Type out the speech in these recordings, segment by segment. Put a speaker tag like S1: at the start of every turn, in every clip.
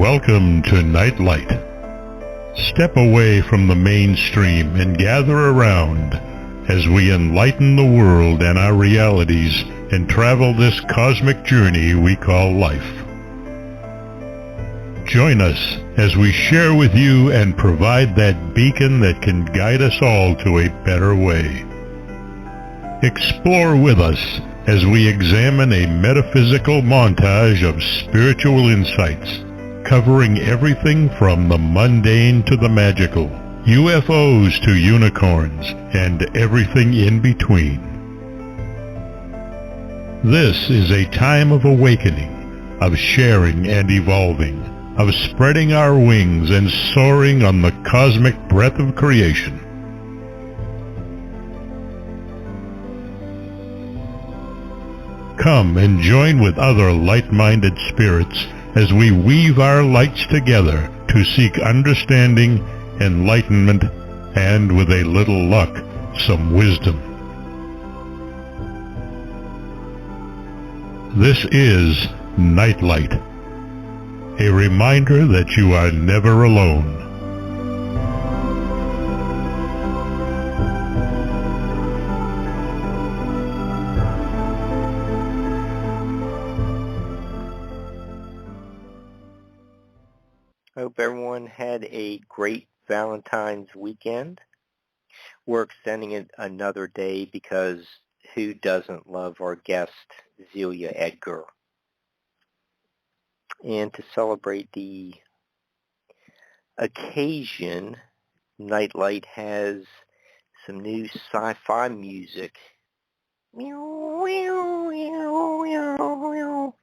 S1: Welcome to Nightlight. Step away from the mainstream and gather around as we enlighten the world and our realities and travel this cosmic journey we call life. Join us as we share with you and provide that beacon that can guide us all to a better way. Explore with us as we examine a metaphysical montage of spiritual insights, covering everything from the mundane to the magical, UFOs to unicorns, and everything in between. This is a time of awakening, of sharing and evolving, of spreading our wings and soaring on the cosmic breath of creation. Come and join with other light-minded spirits as we weave our lights together to seek understanding, enlightenment, and with a little luck, some wisdom. This is Nightlight, a reminder that you are never alone.
S2: I hope everyone had a great Valentine's weekend. We're extending it another day because who doesn't love our guest, Zelia Edgar? And to celebrate the occasion, Nightlight has some new sci-fi music. Meow, meow, meow, meow, meow.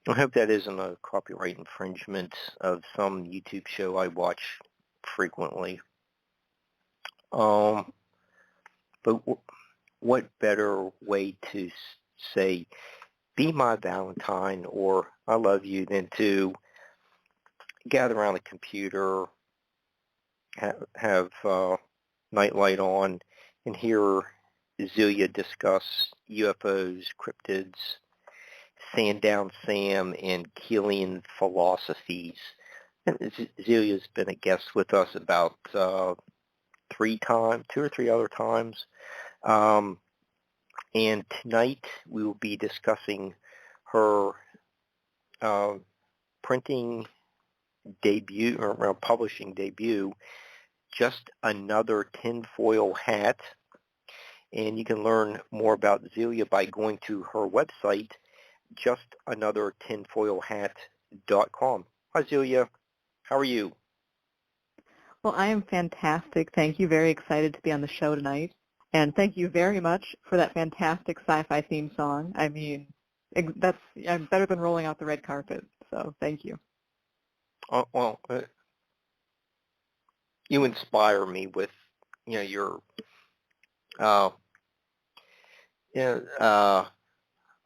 S2: I hope that isn't a copyright infringement of some YouTube show I watch frequently. But what better way to say, be my Valentine or I love you than to gather around the computer, have Nightlight on, and hear Zelia discuss UFOs, cryptids, Sandown Sam, and Keelian philosophies. Zelia's been a guest with us about 2 or 3 other times. And tonight we will be discussing her printing debut, or publishing debut, Just Another Tinfoil Hat. And you can learn more about Zelia by going to her website, justanothertinfoilhat.com. Hi, Zelia. How are you?
S3: Well, I am fantastic. Thank you. Very excited to be on the show tonight. And thank you very much for that fantastic sci-fi theme song. I mean, I'm better than rolling out the red carpet. So thank you.
S2: Well, you inspire me with, your,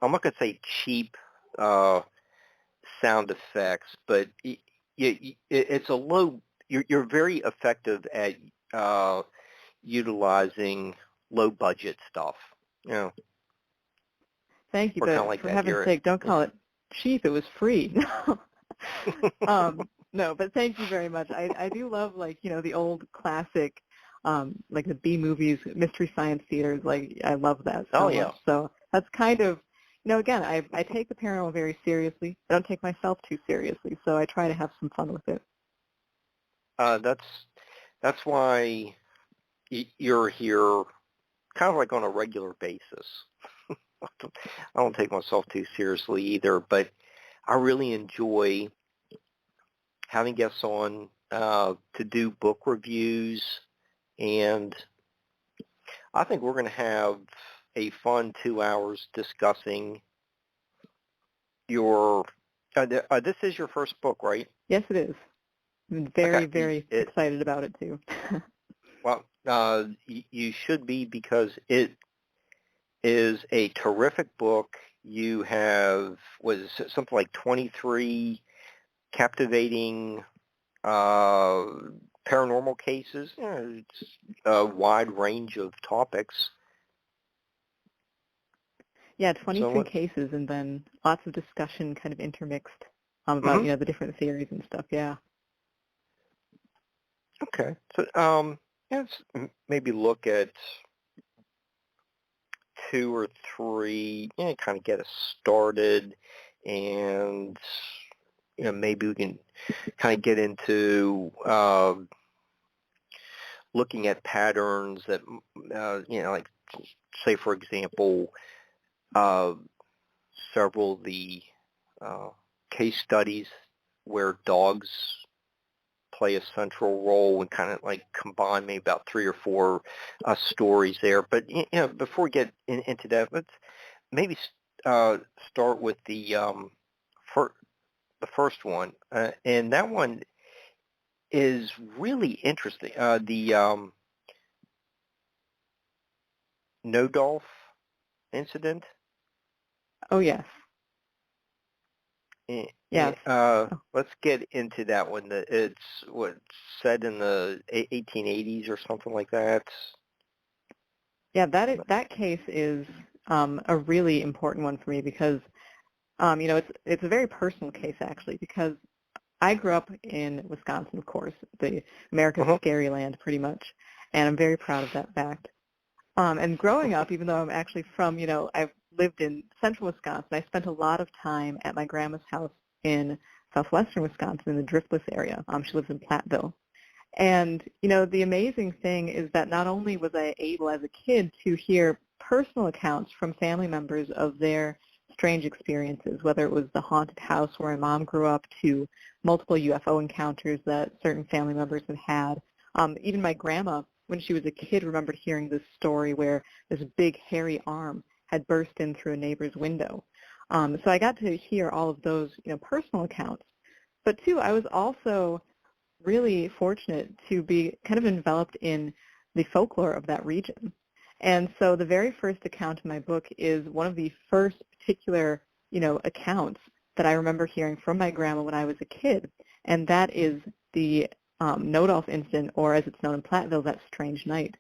S2: I'm not going to say cheap sound effects, but it's a low. You're very effective at utilizing low budget stuff.
S3: Thank you,
S2: but
S3: like for heaven's sake, don't call it cheap. It was free. No, but thank you very much. I do love the old classic, like the B movies, Mystery Science Theaters. I love that so much. So that's kind of. Again, I take the paranormal very seriously. I don't take myself too seriously, so I try to have some fun with it.
S2: That's why you're here, kind of like on a regular basis. I don't take myself too seriously either, but I really enjoy having guests on to do book reviews, and I think we're going to have a fun 2 hours discussing your, this is your first book, right?
S3: Yes, it is. I'm very excited about it, too.
S2: Well, you should be, because it is a terrific book. You have, something like 23 captivating paranormal cases. It's a wide range of topics.
S3: Yeah, 23 cases, and then lots of discussion kind of intermixed about, the different theories and stuff, yeah.
S2: Okay. So, let's maybe look at 2 or 3, kind of get us started, and, maybe we can kind of get into looking at patterns that, like, say, for example, several of the case studies where dogs play a central role, and kind of like combine maybe about 3 or 4 stories there. But before we get into that, let's maybe start with the first one, and that one is really interesting. The Nodolf incident.
S3: Oh yes.
S2: Yeah. Let's get into that one. It's set in the 1880s or something like that.
S3: Yeah, that case is a really important one for me because it's a very personal case actually, because I grew up in Wisconsin, of course, the America's scary land pretty much, and I'm very proud of that fact. And growing up, even though I'm actually from, I've lived in central Wisconsin, I spent a lot of time at my grandma's house in southwestern Wisconsin in the Driftless area. She lives in Platteville. And, the amazing thing is that not only was I able as a kid to hear personal accounts from family members of their strange experiences, whether it was the haunted house where my mom grew up to multiple UFO encounters that certain family members have had. Even my grandma, when she was a kid, remembered hearing this story where this big hairy arm had burst in through a neighbor's window. So I got to hear all of those, personal accounts. But too, I was also really fortunate to be kind of enveloped in the folklore of that region. And so the very first account in my book is one of the first particular, accounts that I remember hearing from my grandma when I was a kid, and that is the Nodolf incident, or as it's known in Platteville, that strange night.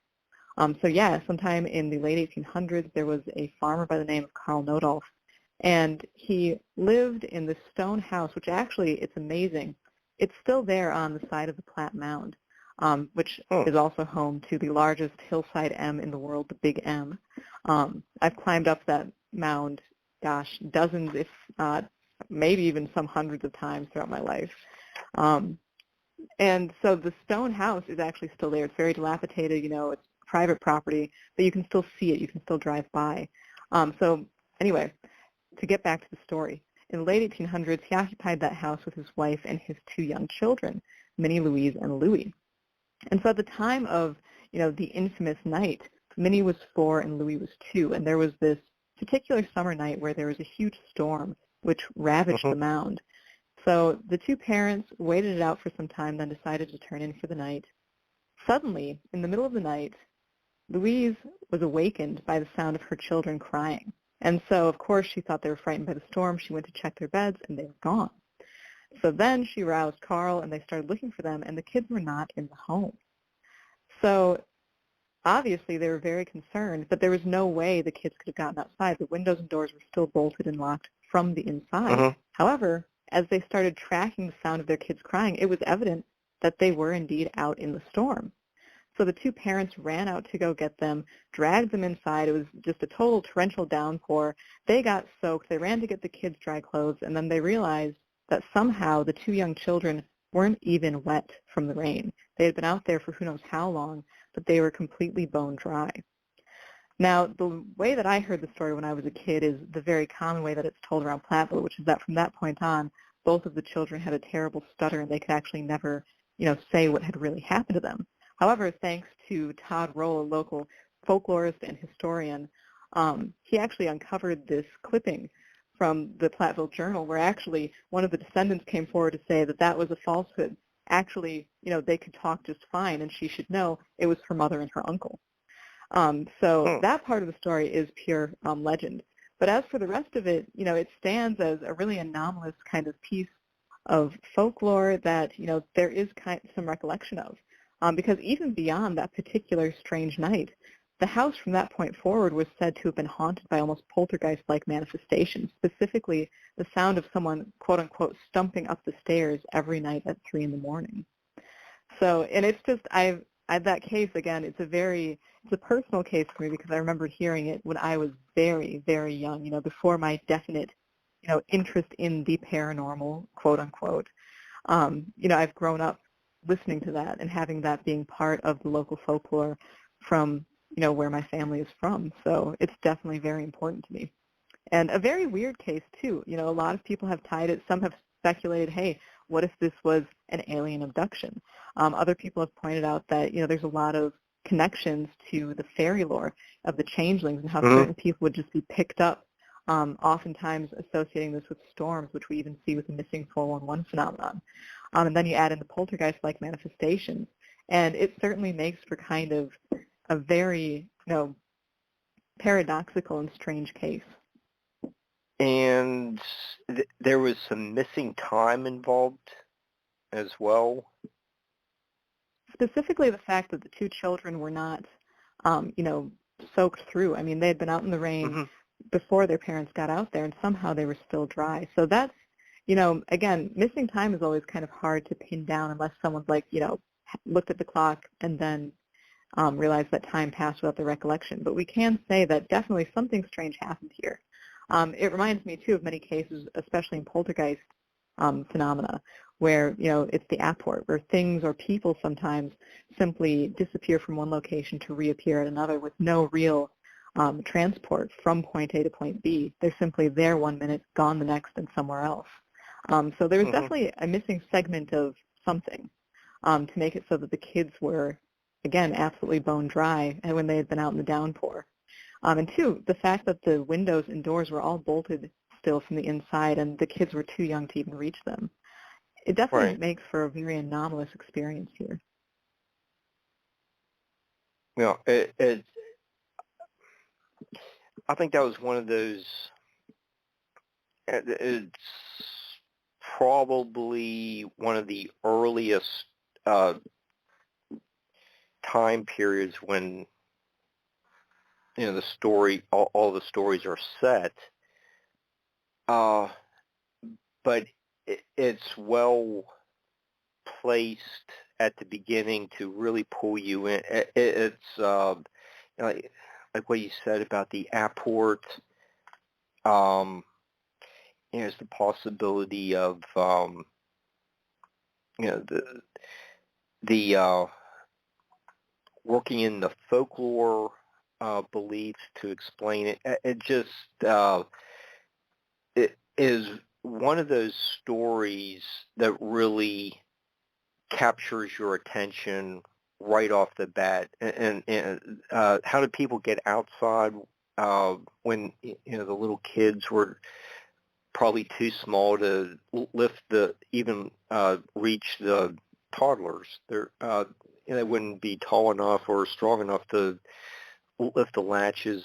S3: So yeah, sometime in the late 1800s, there was a farmer by the name of Carl Nodolf, and he lived in this stone house, which actually, it's amazing. It's still there on the side of the Platte Mound, which is also home to the largest hillside M in the world, the Big M. I've climbed up that mound, dozens, if not maybe even some hundreds of times throughout my life. And so the stone house is actually still there. It's very dilapidated, it's private property, but you can still see it. You can still drive by. So anyway, to get back to the story, in the late 1800s, he occupied that house with his wife and his 2 young children, Minnie Louise and Louie. And so at the time of, the infamous night, Minnie was 4 and Louie was 2, and there was this particular summer night where there was a huge storm which ravaged the mound. So the 2 parents waited it out for some time, then decided to turn in for the night. Suddenly, in the middle of the night, Louise was awakened by the sound of her children crying. And so, of course, she thought they were frightened by the storm. She went to check their beds, and they were gone. So then she roused Carl, and they started looking for them, and the kids were not in the home. So obviously they were very concerned, but there was no way the kids could have gotten outside. The windows and doors were still bolted and locked from the inside. However, as they started tracking the sound of their kids crying, it was evident that they were indeed out in the storm. So the 2 parents ran out to go get them, dragged them inside. It was just a total torrential downpour. They got soaked. They ran to get the kids dry clothes, and then they realized that somehow the 2 young children weren't even wet from the rain. They had been out there for who knows how long, but they were completely bone dry. Now, the way that I heard the story when I was a kid is the very common way that it's told around Platteville, which is that from that point on, both of the children had a terrible stutter, and they could actually never, say what had really happened to them. However, thanks to Todd Roll, a local folklorist and historian, he actually uncovered this clipping from the Platteville Journal where actually one of the descendants came forward to say that that was a falsehood. Actually, they could talk just fine, and she should know it was her mother and her uncle. So that part of the story is pure legend. But as for the rest of it, it stands as a really anomalous kind of piece of folklore that, there is some recollection of. Because even beyond that particular strange night, the house from that point forward was said to have been haunted by almost poltergeist-like manifestations, specifically the sound of someone, quote-unquote, stumping up the stairs every night at 3 in the morning. So, and it's just, that case, again, it's a personal case for me because I remember hearing it when I was very, very young, before my definite, interest in the paranormal, quote-unquote. I've grown up listening to that and having that being part of the local folklore from, where my family is from. So it's definitely very important to me. And a very weird case, too. A lot of people have tied it. Some have speculated, hey, what if this was an alien abduction? Other people have pointed out that, there's a lot of connections to the fairy lore of the changelings and how certain people would just be picked up, oftentimes associating this with storms, which we even see with the missing 411 phenomenon. And then you add in the poltergeist-like manifestations. And it certainly makes for kind of a very, paradoxical and strange case.
S2: And there was some missing time involved as well.
S3: Specifically the fact that the two children were not, soaked through. I mean, they had been out in the rain before their parents got out there, and somehow they were still dry. So that's, again, missing time is always kind of hard to pin down unless someone's like, looked at the clock and then realized that time passed without the recollection. But we can say that definitely something strange happened here. It reminds me, too, of many cases, especially in poltergeist phenomena, where, it's the apport, where things or people sometimes simply disappear from one location to reappear at another with no real transport from point A to point B. They're simply there one minute, gone the next, and somewhere else. So there was definitely a missing segment of something to make it so that the kids were, again, absolutely bone dry and when they had been out in the downpour. And two, the fact that the windows and doors were all bolted still from the inside and the kids were too young to even reach them. It definitely makes for a very anomalous experience here.
S2: I think that was one of those, it's probably one of the earliest time periods when, the story, all the stories are set. But it's well placed at the beginning to really pull you in. It's like what you said about the apport. There's the possibility of the working in the folklore beliefs to explain it. It just it is one of those stories that really captures your attention right off the bat. And how did people get outside when the little kids were probably too small to lift reach the toddlers? They wouldn't be tall enough or strong enough to lift the latches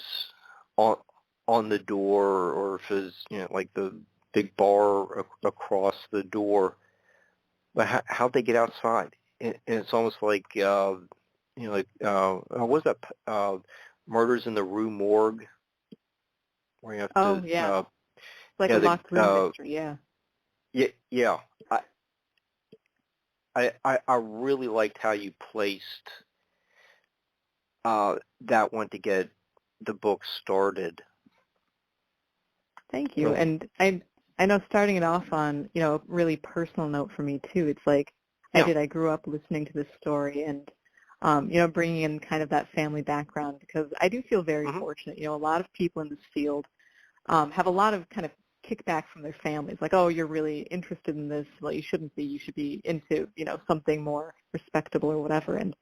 S2: on the door, or if it's like the big bar across the door. But how'd they get outside? And it's almost like what was that? Murders in the Rue Morgue, where you have to.
S3: Like a locked room mystery.
S2: Yeah. I really liked how you placed that one to get the book started.
S3: Thank you. And I know starting it off on, a really personal note for me, too. It's like I grew up listening to this story and, bringing in kind of that family background, because I do feel very fortunate. A lot of people in this field have a lot of kind of kickback from their families, like, oh, you're really interested in this. Well, you shouldn't be. You should be into, something more respectable or whatever. And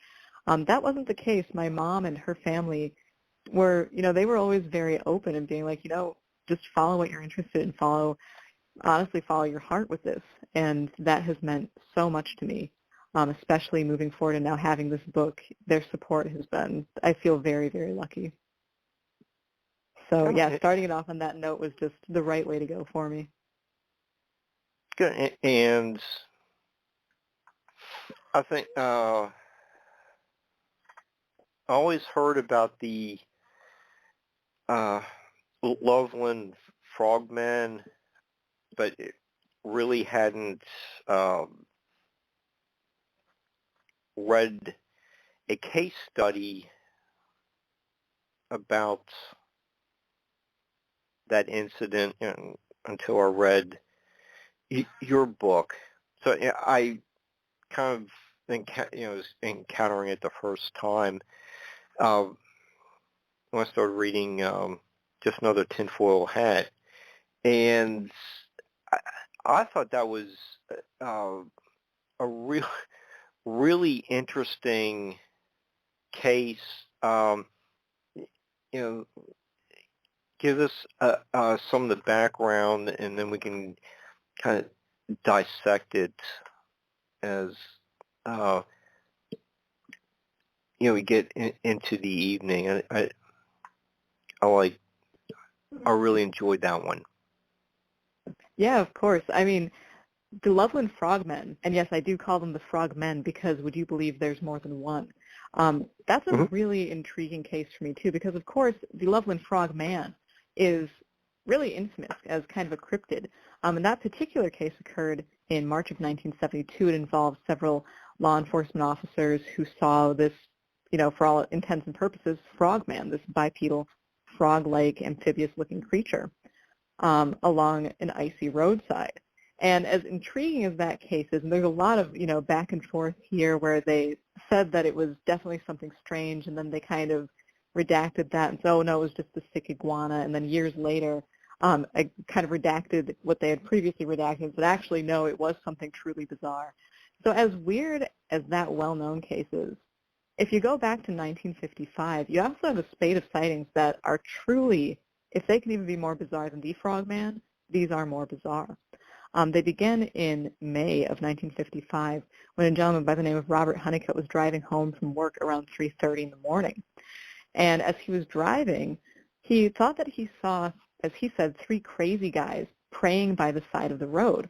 S3: that wasn't the case. My mom and her family were, they were always very open and being like, just follow what you're interested in, honestly follow your heart with this. And that has meant so much to me, especially moving forward and now having this book. Their support has been, I feel very, very lucky. So, starting it off on that note was just the right way to go for me.
S2: Good. And I think always heard about the Loveland Frogmen, but it really hadn't read a case study about that incident until I read your book. So I kind of was encountering it the first time when I started reading Just Another Tinfoil Hat, and I thought that was a really interesting case. Give us some of the background, and then we can kind of dissect it as we get into the evening. I really enjoyed that one.
S3: Yeah, of course. I mean, the Loveland Frogmen, and yes, I do call them the Frogmen because would you believe there's more than one? That's a really intriguing case for me, too, because, of course, the Loveland Frogman is really infamous as kind of a cryptid. And that particular case occurred in March of 1972. It involved several law enforcement officers who saw this, for all intents and purposes, frogman, this bipedal, frog-like, amphibious-looking creature along an icy roadside. And as intriguing as that case is, and there's a lot of, back and forth here where they said that it was definitely something strange, and then they kind of redacted that and said, oh, no, it was just a sick iguana. And then years later, I kind of redacted what they had previously redacted, but actually, no, it was something truly bizarre. So as weird as that well-known case is, if you go back to 1955, you also have a spate of sightings that are truly, if they can even be more bizarre than the Frogman, these are more bizarre. They began in May of 1955 when a gentleman by the name of Robert Honeycutt was driving home from work around 3:30 in the morning. And as he was driving, he thought that he saw, as he said, 3 crazy guys praying by the side of the road.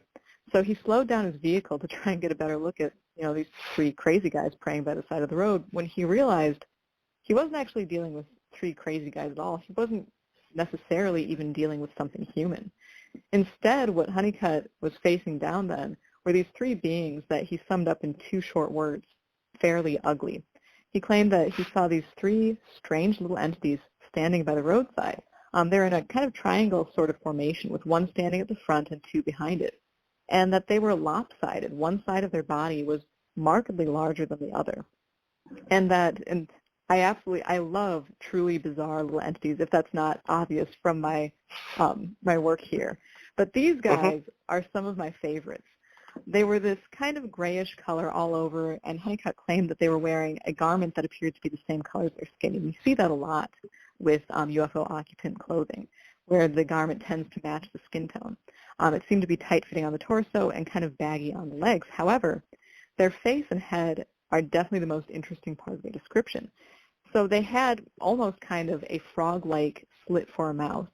S3: So he slowed down his vehicle to try and get a better look at, these 3 crazy guys praying by the side of the road, when he realized he wasn't actually dealing with 3 crazy guys at all. He wasn't necessarily even dealing with something human. Instead, what Honeycutt was facing down then were these 3 beings that he summed up in 2 short words, fairly ugly. He claimed that he saw these 3 strange little entities standing by the roadside. They're in a kind of triangle sort of formation with one standing at the front and 2 behind it, and that they were lopsided. One side of their body was markedly larger than the other. And I love truly bizarre little entities, if that's not obvious from my my work here. But these guys are some of my favorites. They were this kind of grayish color all over, and Honeycutt claimed that they were wearing a garment that appeared to be the same color as their skin. And you see that a lot with UFO occupant clothing, where the garment tends to match the skin tone. It seemed to be tight-fitting on the torso and kind of baggy on the legs. However, their face and head are definitely the most interesting part of their description. So they had almost kind of a frog-like slit for a mouth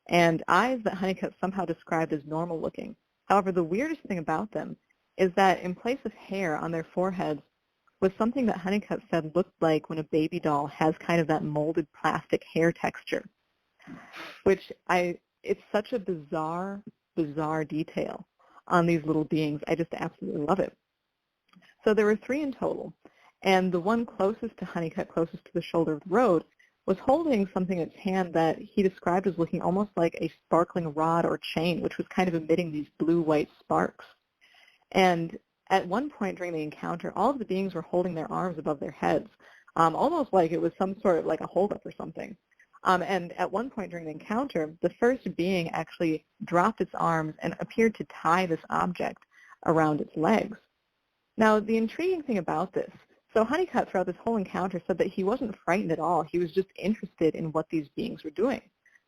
S3: and eyes that Honeycutt somehow described as normal-looking. However, the weirdest thing about them is that in place of hair on their foreheads was something that Honeycutt said looked like when a baby doll has kind of that molded plastic hair texture, which it's such a bizarre detail on these little beings. I just absolutely love it. So there were 3 in total, and the one closest to Honeycutt, closest to the shoulder of the road, was holding something in its hand that he described as looking almost like a sparkling rod or chain, which was kind of emitting these blue-white sparks. And at one point during the encounter, all of the beings were holding their arms above their heads, almost like it was some sort of like a holdup or something. And at one point during the encounter, the first being actually dropped its arms and appeared to tie this object around its legs. Now, the intriguing thing about this, so Honeycutt throughout this whole encounter said that he wasn't frightened at all. He was just interested in what these beings were doing.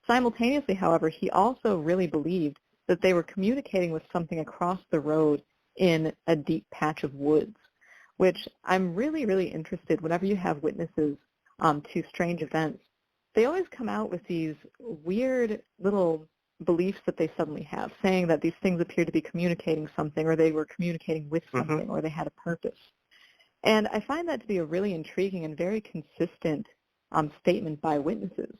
S3: Simultaneously, however, he also really believed that they were communicating with something across the road in a deep patch of woods, which I'm really, really interested whenever you have witnesses to strange events. They always come out with these weird little beliefs that they suddenly have, saying that these things appear to be communicating something, or they were communicating with something, or they had a purpose. And I find that to be a really intriguing and very consistent statement by witnesses,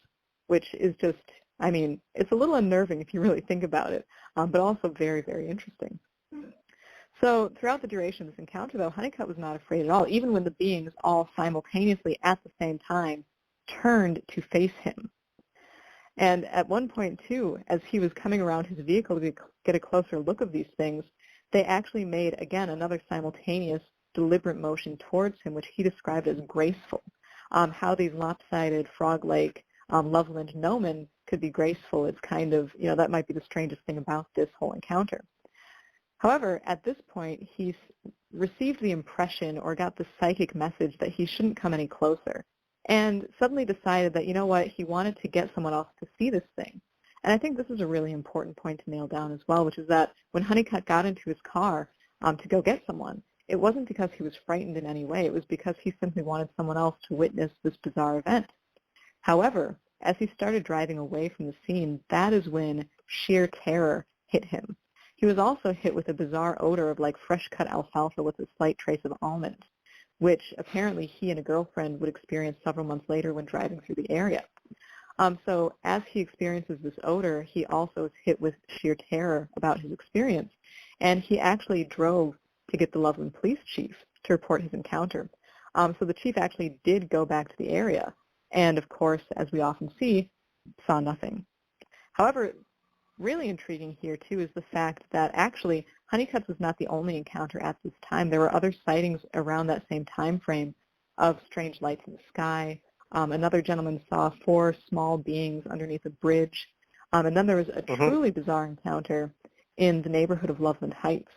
S3: which is just, I mean, it's a little unnerving if you really think about it, but also very, very interesting. So throughout the duration of this encounter, though, Honeycutt was not afraid at all, even when the beings all simultaneously at the same time turned to face him. And at one point, too, as he was coming around his vehicle to get a closer look of these things, they actually made, again, another simultaneous, deliberate motion towards him, which he described as graceful. How these lopsided, frog-like Loveland gnomen could be graceful, it's kind of, that might be the strangest thing about this whole encounter. However, at this point, he received the impression or got the psychic message that he shouldn't come any closer, and suddenly decided that, he wanted to get someone else to see this thing. And I think this is a really important point to nail down as well, which is that when Honeycutt got into his car to go get someone, it wasn't because he was frightened in any way. It was because he simply wanted someone else to witness this bizarre event. However, as he started driving away from the scene, that is when sheer terror hit him. He was also hit with a bizarre odor of like fresh-cut alfalfa with a slight trace of almond, which apparently he and a girlfriend would experience several months later when driving through the area. So as he experiences this odor, he also is hit with sheer terror about his experience, and he actually drove to get the Loveland police chief to report his encounter. So the chief actually did go back to the area, and of course, as we often see, saw nothing. However, really intriguing here, too, is the fact that actually Honeycutt was not the only encounter at this time. There were other sightings around that same time frame of strange lights in the sky. Another gentleman saw 4 small beings underneath a bridge. And then there was a truly bizarre encounter in the neighborhood of Loveland Heights,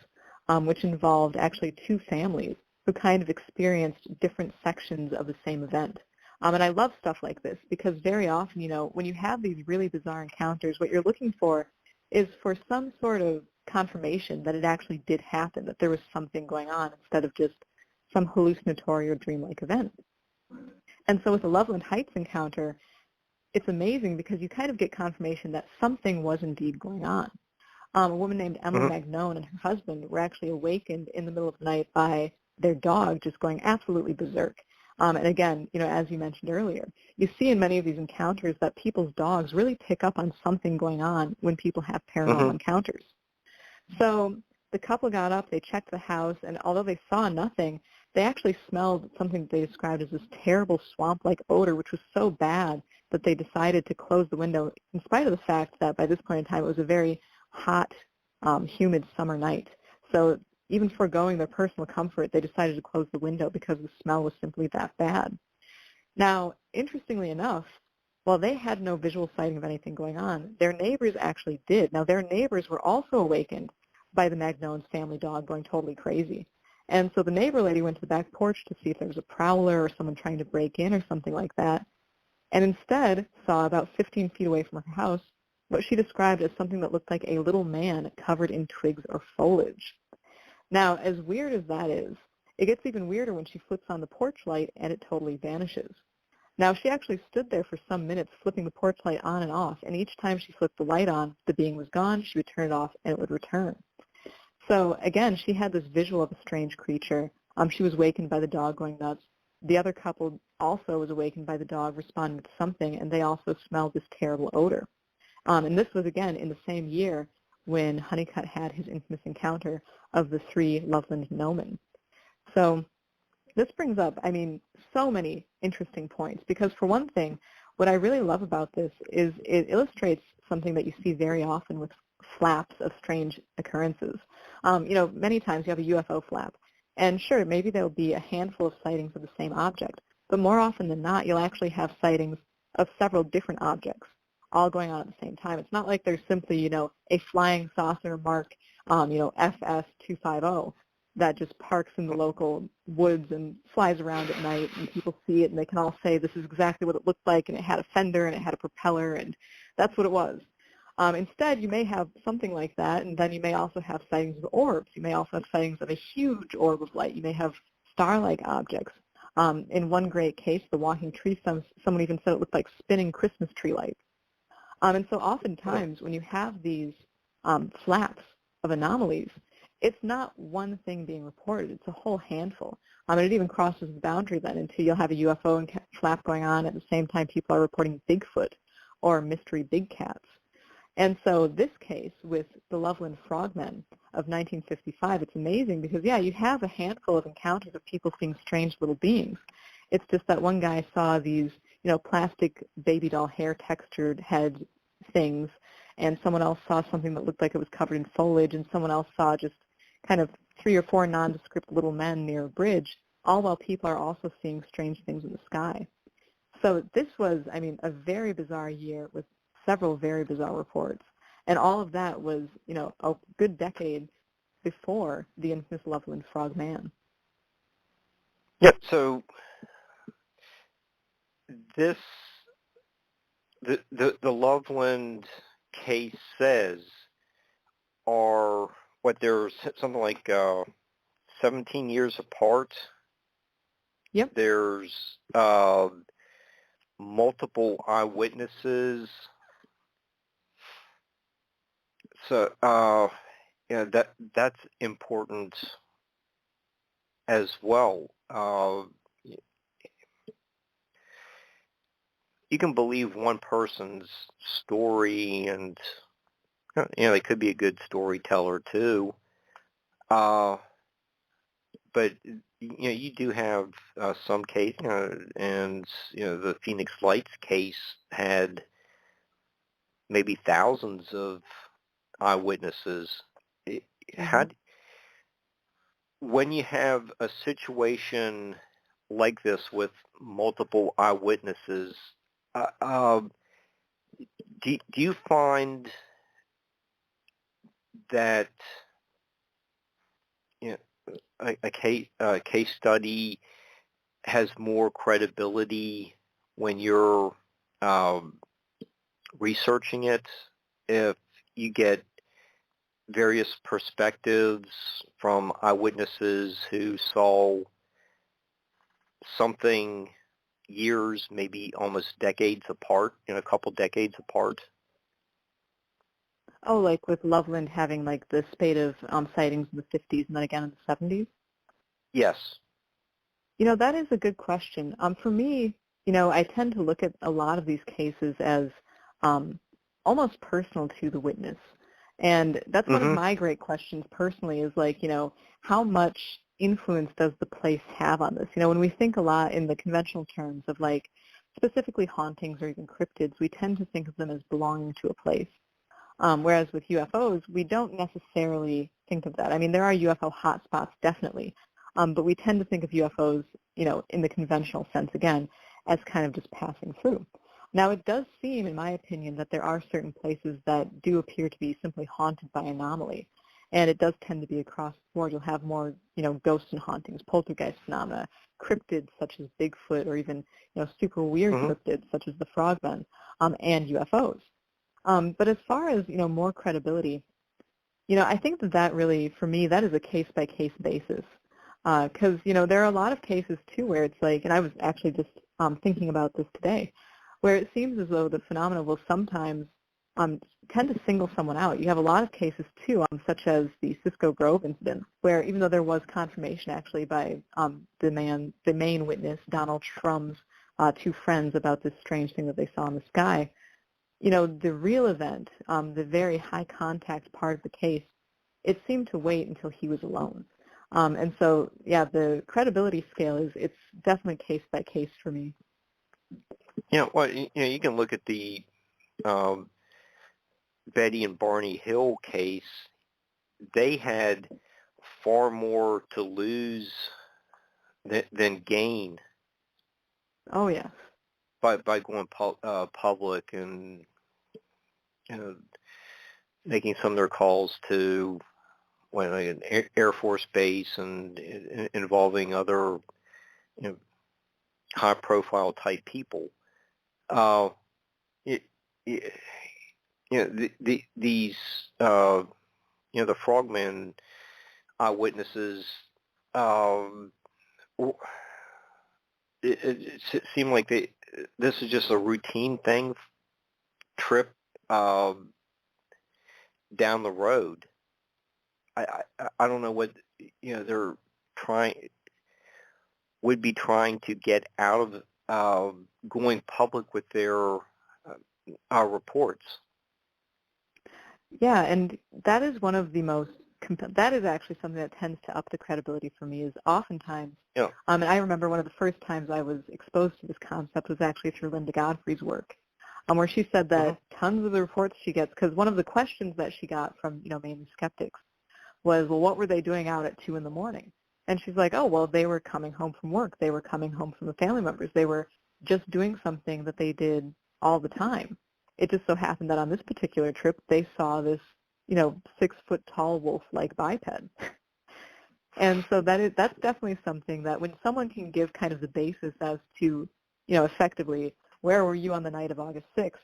S3: which involved actually 2 families who kind of experienced different sections of the same event. And I love stuff like this because very often, when you have these really bizarre encounters, what you're looking for is for some sort of confirmation that it actually did happen, that there was something going on instead of just some hallucinatory or dreamlike event. And so with the Loveland Heights encounter, it's amazing because you kind of get confirmation that something was indeed going on. A woman named Emily Magnone and her husband were actually awakened in the middle of the night by their dog just going absolutely berserk. And again, as you mentioned earlier, you see in many of these encounters that people's dogs really pick up on something going on when people have paranormal encounters. So the couple got up, they checked the house, and although they saw nothing, they actually smelled something they described as this terrible swamp-like odor, which was so bad that they decided to close the window, in spite of the fact that by this point in time it was a very hot, humid summer night. So even foregoing their personal comfort, they decided to close the window because the smell was simply that bad. Now, interestingly enough, while they had no visual sighting of anything going on, their neighbors actually did. Now, their neighbors were also awakened by the Magnone's family dog going totally crazy. And so the neighbor lady went to the back porch to see if there was a prowler or someone trying to break in or something like that, and instead saw about 15 feet away from her house what she described as something that looked like a little man covered in twigs or foliage. Now, as weird as that is, it gets even weirder when she flips on the porch light and it totally vanishes. Now, she actually stood there for some minutes flipping the porch light on and off, and each time she flipped the light on, the being was gone, she would turn it off, and it would return. So, again, she had this visual of a strange creature. She was awakened by the dog going nuts. The other couple also was awakened by the dog responding to something, and they also smelled this terrible odor. And this was, again, in the same year when Honeycutt had his infamous encounter of the 3 Loveland gnomen. So this brings up, so many interesting points because, for one thing, what I really love about this is it illustrates something that you see very often with flaps of strange occurrences. Many times you have a UFO flap, and sure, maybe there'll be a handful of sightings of the same object, but more often than not, you'll actually have sightings of several different objects all going on at the same time. It's not like there's simply, a flying saucer marked, FS250 that just parks in the local woods and flies around at night, and people see it and they can all say this is exactly what it looked like, and it had a fender and it had a propeller, and that's what it was. Instead, you may have something like that, and then you may also have sightings of orbs. You may also have sightings of a huge orb of light. You may have star-like objects. In one great case, the walking tree, someone even said it looked like spinning Christmas tree lights. And so oftentimes when you have these flaps of anomalies, it's not one thing being reported. It's a whole handful. And it even crosses the boundary then into you'll have a UFO and flap going on at the same time people are reporting Bigfoot or mystery big cats. And so this case with the Loveland Frogmen of 1955, it's amazing because, yeah, you have a handful of encounters of people seeing strange little beings. It's just that one guy saw these, plastic baby doll hair textured head things, and someone else saw something that looked like it was covered in foliage, and someone else saw just kind of 3 or 4 nondescript little men near a bridge, all while people are also seeing strange things in the sky. So this was, a very bizarre year with several very bizarre reports. And all of that was, a good decade before the infamous Loveland Frog Man.
S2: Yep. So the Loveland case says are they're something like 17 years apart.
S3: Yep.
S2: There's multiple eyewitnesses. So that's important as well. You can believe one person's story, and they could be a good storyteller too. But you do have some case, and the Phoenix Lights case had maybe thousands of eyewitnesses. When you have a situation like this with multiple eyewitnesses, do you find that a case study has more credibility when you're researching it if you get various perspectives from eyewitnesses who saw something years, maybe almost decades apart, a couple decades apart?
S3: Oh, like with Loveland having like the spate of sightings in the 50s and then again in the 70s?
S2: Yes.
S3: That is a good question. For me, I tend to look at a lot of these cases as almost personal to the witness. And that's one of my great questions personally is like, how much influence does the place have on this? When we think a lot in the conventional terms of like specifically hauntings or even cryptids, we tend to think of them as belonging to a place. Whereas with UFOs, we don't necessarily think of that. There are UFO hotspots, definitely, but we tend to think of UFOs, in the conventional sense, again, as kind of just passing through. Now, it does seem, in my opinion, that there are certain places that do appear to be simply haunted by anomaly, and it does tend to be across the board. You'll have more, ghosts and hauntings, poltergeist phenomena, cryptids such as Bigfoot, or even, super weird cryptids such as the Frogmen, and UFOs. But as far as, more credibility, I think that really, for me, that is a case-by-case basis. Because, there are a lot of cases, too, where it's like, and I was actually just thinking about this today, where it seems as though the phenomena will sometimes tend to single someone out. You have a lot of cases, too, such as the Cisco Grove incident, where even though there was confirmation, actually, by the main witness, Donald Trump's 2 friends, about this strange thing that they saw in the sky, the real event, the very high contact part of the case, it seemed to wait until he was alone. And so, yeah, the credibility scale it's definitely case by case for me.
S2: Well, you can look at the Betty and Barney Hill case. They had far more to lose than gain.
S3: Oh, yeah.
S2: By going public and making some of their calls to an Air Force base and involving other high-profile type people. These the Frogmen eyewitnesses. It seemed like this is just a routine thing, trip down the road. I don't know what they're would be trying to get out of going public with their reports.
S3: Yeah, and that is one of the most, that is actually something that tends to up the credibility for me is oftentimes, and I remember one of the first times I was exposed to this concept was actually through Linda Godfrey's work, where she said that tons of the reports she gets, because one of the questions that she got from, mainly skeptics was, well, what were they doing out at 2 in the morning? And she's like, oh, well, they were coming home from work. They were coming home from the family members. They were just doing something that they did all the time. It just so happened that on this particular trip, they saw this, 6-foot-tall wolf-like biped. And so that's definitely something that when someone can give kind of the basis as to, effectively, where were you on the night of August 6th,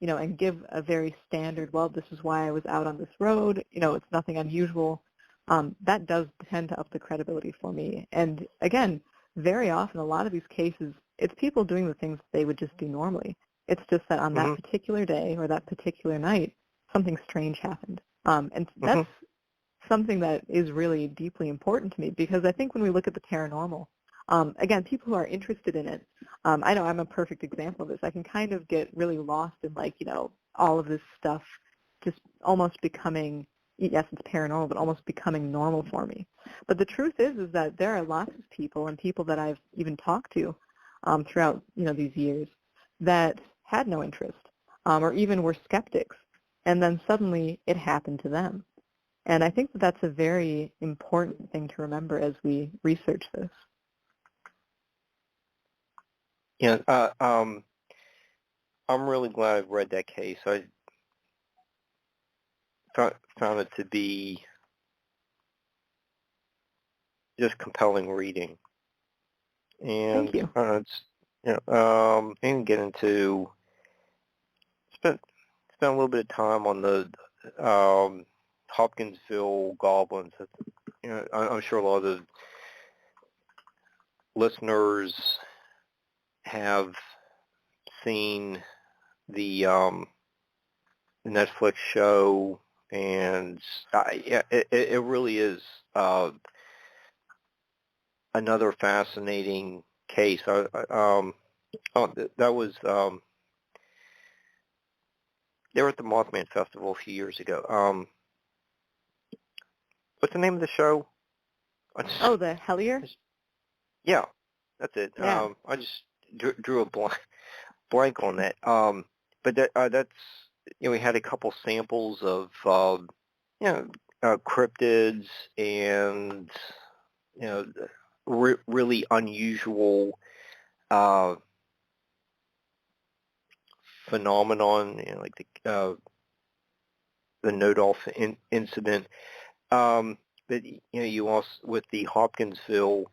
S3: and give a very standard, well, this is why I was out on this road, it's nothing unusual, that does tend to up the credibility for me. And again, very often, a lot of these cases, it's people doing the things they would just do normally. It's just that on that particular day or that particular night, something strange happened. And that's something that is really deeply important to me because I think when we look at the paranormal, again, people who are interested in it, I know I'm a perfect example of this. I can kind of get really lost in all of this stuff just almost becoming, yes, it's paranormal, but almost becoming normal for me. But the truth is that there are lots of people and people that I've even talked to throughout, these years that had no interest or even were skeptics. And then suddenly it happened to them. And I think that that's a very important thing to remember as we research this.
S2: Yeah, I'm really glad I've read that case. I found it to be just compelling reading. And
S3: thank you.
S2: It's and get into spent a little bit of time on the Hopkinsville Goblins. I'm sure a lot of the listeners have seen the Netflix show, and it really is another fascinating case. That was they were at the Mothman Festival a few years ago. What's the name of the show?
S3: Oh, the Hellier?
S2: Yeah, that's it.
S3: Yeah.
S2: I just drew a blank on that. But that's we had a couple samples of cryptids and really unusual phenomenon, like the Nodolph incident. But you also with the Hopkinsville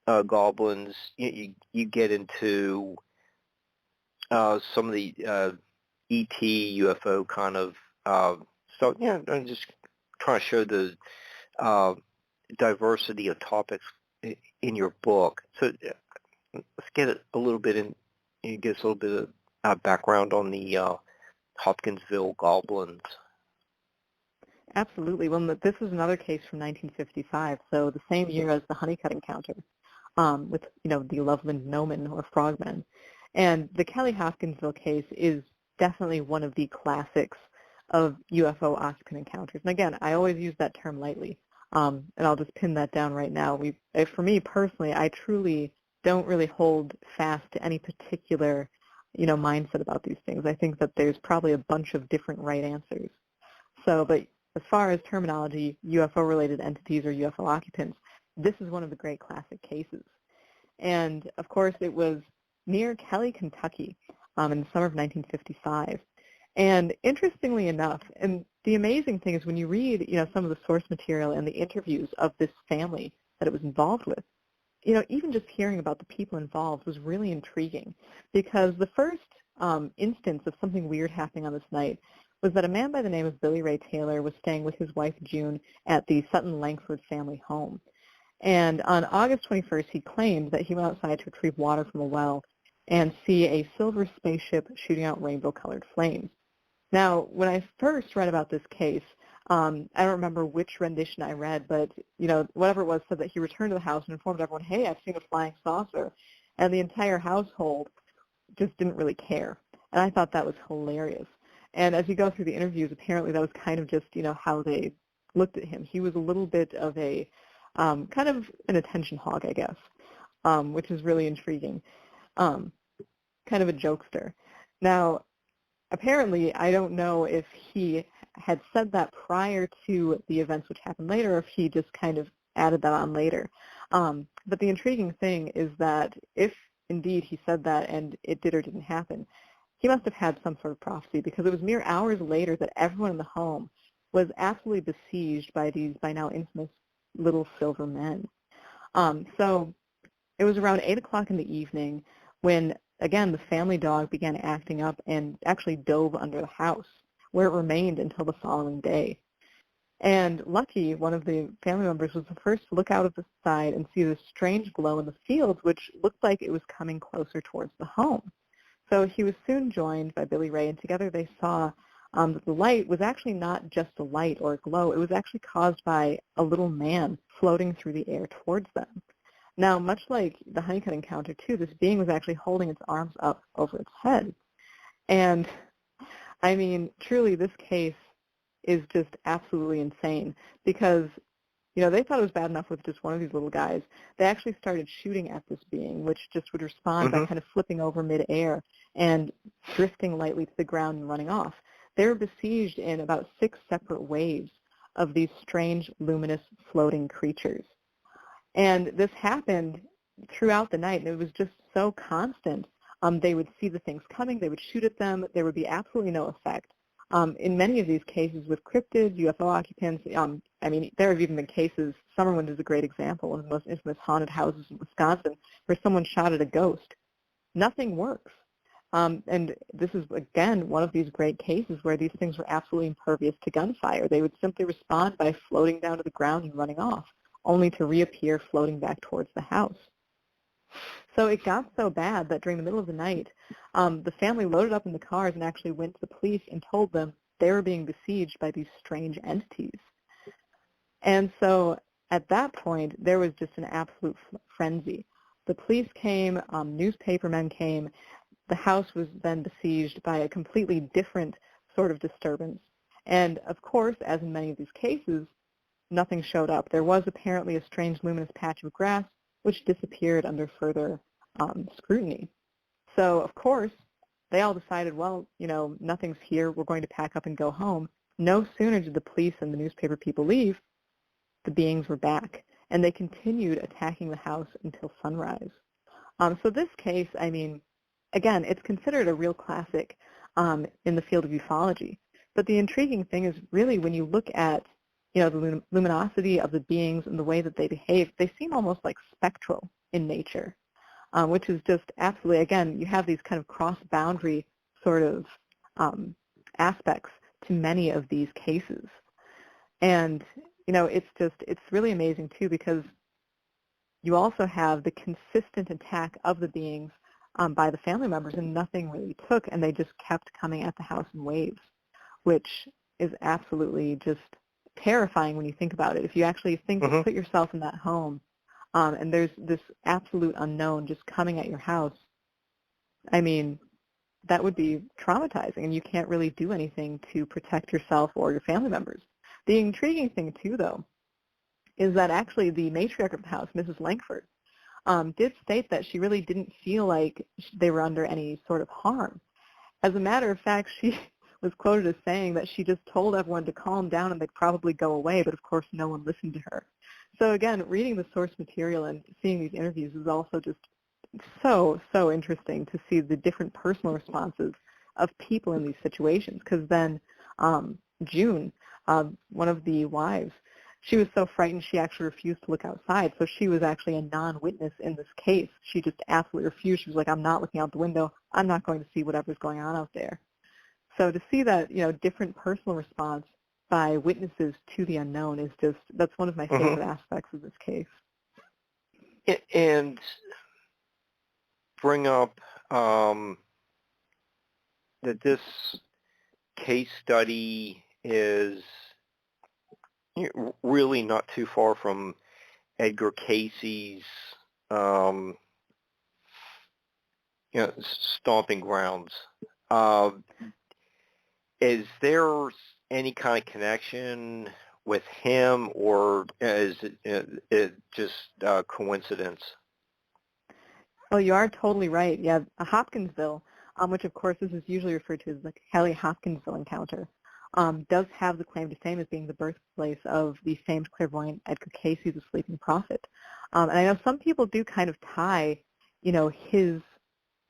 S2: Goblins, you get into some of the ET UFO kind of stuff. I'm just trying to show the diversity of topics in your book. So let's get a little bit in. Give us a little bit of background on the Hopkinsville Goblins.
S3: Absolutely. Well, this is another case from 1955, so the same year as the Honeycutt encounter with, the Loveland Frogmen or Frogmen. And the Kelly Hopkinsville case is definitely one of the classics of UFO occupant encounters. And again, I always use that term lightly, and I'll just pin that down right now. For me personally, I truly don't really hold fast to any particular, mindset about these things. I think that there's probably a bunch of different right answers. So, but as far as terminology, UFO-related entities or UFO occupants, this is one of the great classic cases. And, of course, it was near Kelly, Kentucky in the summer of 1955. And interestingly enough, and the amazing thing is when you read, some of the source material and the interviews of this family that it was involved with, even just hearing about the people involved was really intriguing because the first instance of something weird happening on this night was that a man by the name of Billy Ray Taylor was staying with his wife June at the Sutton Langford family home. And on August 21st, he claimed that he went outside to retrieve water from a well and see a silver spaceship shooting out rainbow-colored flames. Now, when I first read about this case, I don't remember which rendition I read, but, whatever it was said that he returned to the house and informed everyone, hey, I've seen a flying saucer. And the entire household just didn't really care. And I thought that was hilarious. And as you go through the interviews, apparently that was kind of just, how they looked at him. He was a little bit of a kind of an attention hog, I guess, which is really intriguing. Kind of a jokester. Now, apparently, I don't know if he had said that prior to the events which happened later, or if he just kind of added that on later. But the intriguing thing is that if indeed he said that and it did or didn't happen, he must have had some sort of prophecy, because it was mere hours later that everyone in the home was absolutely besieged by these by now infamous little silver men. So it was around 8 o'clock in the evening when, again, the family dog began acting up and actually dove under the house, where it remained until the following day. And Lucky, one of the family members, was the first to look out of the side and see this strange glow in the fields, which looked like it was coming closer towards the home. So he was soon joined by Billy Ray, and together they saw that the light was actually not just a light or a glow. It was actually caused by a little man floating through the air towards them. Now, much like the Honeycutt encounter, too, this being was actually holding its arms up over its head. And, I mean, truly, this case is just absolutely insane, because, they thought it was bad enough with just one of these little guys. They actually started shooting at this being, which just would respond by kind of flipping over midair and drifting lightly to the ground and running off. They were besieged in about 6 separate waves of these strange, luminous, floating creatures. And this happened throughout the night, and it was just so constant. They would see the things coming. They would shoot at them. There would be absolutely no effect. In many of these cases with cryptids, UFO occupants, there have even been cases, Summerwind is a great example, one of the most infamous haunted houses in Wisconsin, where someone shot at a ghost. Nothing works. And this is, again, one of these great cases where these things were absolutely impervious to gunfire. They would simply respond by floating down to the ground and running off, only to reappear floating back towards the house. So it got so bad that during the middle of the night, the family loaded up in the cars and actually went to the police and told them they were being besieged by these strange entities. And so at that point, there was just an absolute frenzy. The police came, newspapermen came. The house was then besieged by a completely different sort of disturbance. And of course, as in many of these cases, nothing showed up. There was apparently a strange luminous patch of grass which disappeared under further scrutiny. So, of course, they all decided, well, nothing's here. We're going to pack up and go home. No sooner did the police and the newspaper people leave, the beings were back, and they continued attacking the house until sunrise. So this case, again, it's considered a real classic in the field of ufology. But the intriguing thing is really when you look at the luminosity of the beings and the way that they behave, they seem almost like spectral in nature, which is just absolutely, again, you have these kind of cross-boundary sort of aspects to many of these cases. And, it's really amazing, too, because you also have the consistent attack of the beings by the family members, and nothing really took, and they just kept coming at the house in waves, which is absolutely just terrifying when you think about it. If you actually put yourself in that home, and there's this absolute unknown just coming at your house, that would be traumatizing, and you can't really do anything to protect yourself or your family members. The intriguing thing, too, though, is that actually the matriarch of the house, Mrs. Langford, did state that she really didn't feel like they were under any sort of harm. As a matter of fact, she was quoted as saying that she just told everyone to calm down and they'd probably go away, but of course no one listened to her. So again, reading the source material and seeing these interviews is also just so interesting to see the different personal responses of people in these situations. Because then June, one of the wives, she was so frightened she actually refused to look outside. So she was actually a non-witness in this case. She just absolutely refused. She was like, I'm not looking out the window. I'm not going to see whatever's going on out there. So to see that, different personal response by witnesses to the unknown is just, that's one of my favorite aspects of this case.
S2: And bring up that this case study is really not too far from Edgar Casey's stomping grounds. Is there any kind of connection with him, or is it just coincidence?
S3: Oh, you are totally right. Yeah, Hopkinsville, which of course this is usually referred to as the Kelly-Hopkinsville encounter, does have the claim to fame as being the birthplace of the famed clairvoyant Edgar Casey, the Sleeping Prophet. And I know some people do kind of tie, his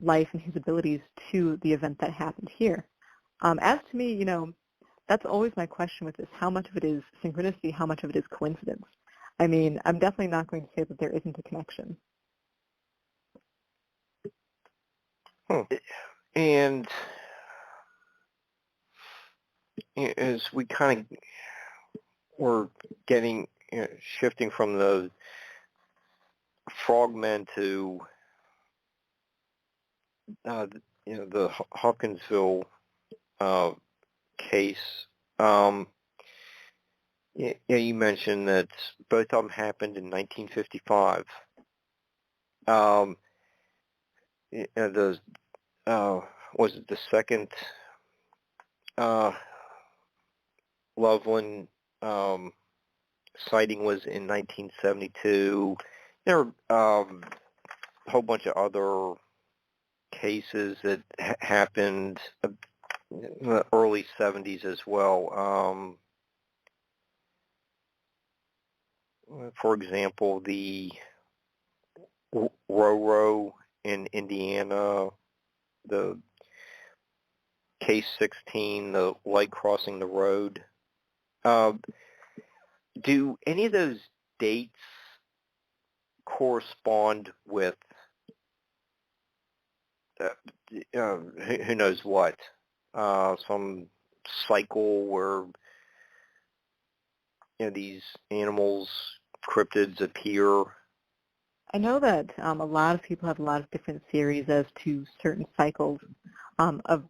S3: life and his abilities to the event that happened here. As to me, that's always my question with this. How much of it is synchronicity? How much of it is coincidence? I mean, I'm definitely not going to say that there isn't a connection.
S2: And as we kind of were getting, shifting from the frogmen to, the Hopkinsville case, you mentioned that both of them happened in 1955. Was it the second Loveland sighting was in 1972. There were a whole bunch of other cases that happened in the early 70s as well. For example, the Roro in Indiana, the case 16, the light crossing the road. Do any of those dates correspond with who knows what? Some cycle where these animals, cryptids appear?
S3: I know that a lot of people have a lot of different theories as to certain cycles of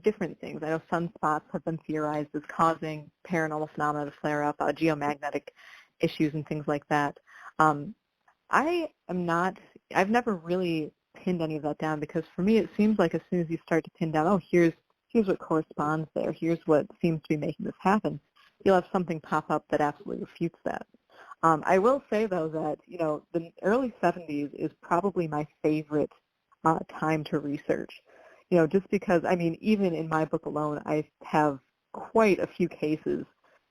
S3: different things. I know sunspots have been theorized as causing paranormal phenomena to flare up, geomagnetic issues and things like that. I've never really pinned any of that down, because for me it seems like as soon as you start to pin down, oh, here's what corresponds there, here's what seems to be making this happen, you'll have something pop up that absolutely refutes that. I will say, though, that, the early 70s is probably my favorite time to research, just because, even in my book alone, I have quite a few cases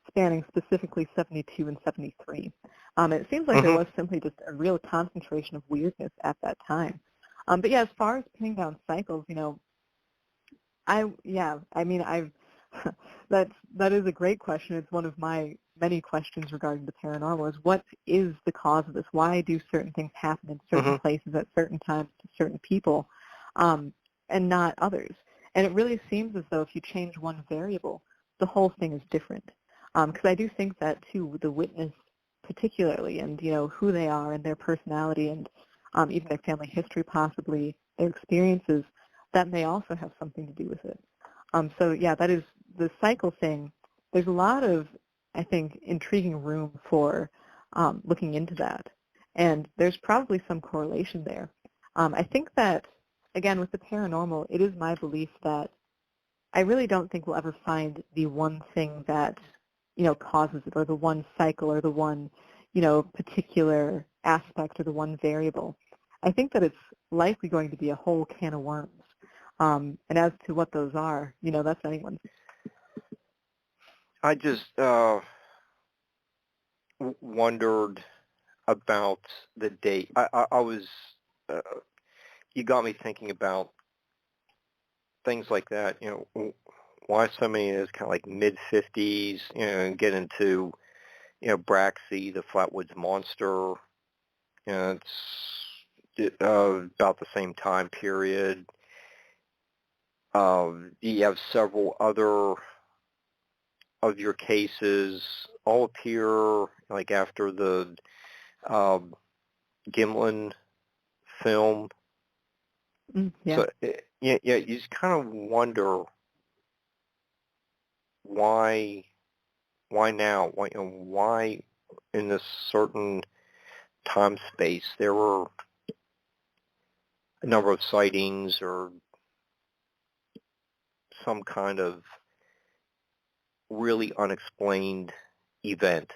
S3: spanning specifically 72 and 73. It seems like there was simply just a real concentration of weirdness at that time. But yeah, as far as pinning down cycles, that is a great question. It's one of my many questions regarding the paranormal, is what is the cause of this? Why do certain things happen in certain places at certain times to certain people and not others? And it really seems as though if you change one variable, the whole thing is different. Because I do think that, too, the witness particularly, and, who they are and their personality and even their family history, possibly their experiences, that may also have something to do with it. So, yeah, that is the cycle thing. There's a lot of, I think, intriguing room for looking into that. And there's probably some correlation there. I think that, again, with the paranormal, it is my belief that I really don't think we'll ever find the one thing that, causes it, or the one cycle, or the one, particular aspect, or the one variable. I think that it's likely going to be a whole can of worms. And as to what those are, that's anyone's.
S2: I just wondered about the date. I was, you got me thinking about things like that, why so many is kind of like mid-50s, and get into, Braxy, the Flatwoods Monster, it's about the same time period. You have several other of your cases all appear like after the Gimlin film.
S3: Yeah.
S2: So you just kind of wonder why Why now? Why in this certain time space there were a number of sightings or some kind of really unexplained event?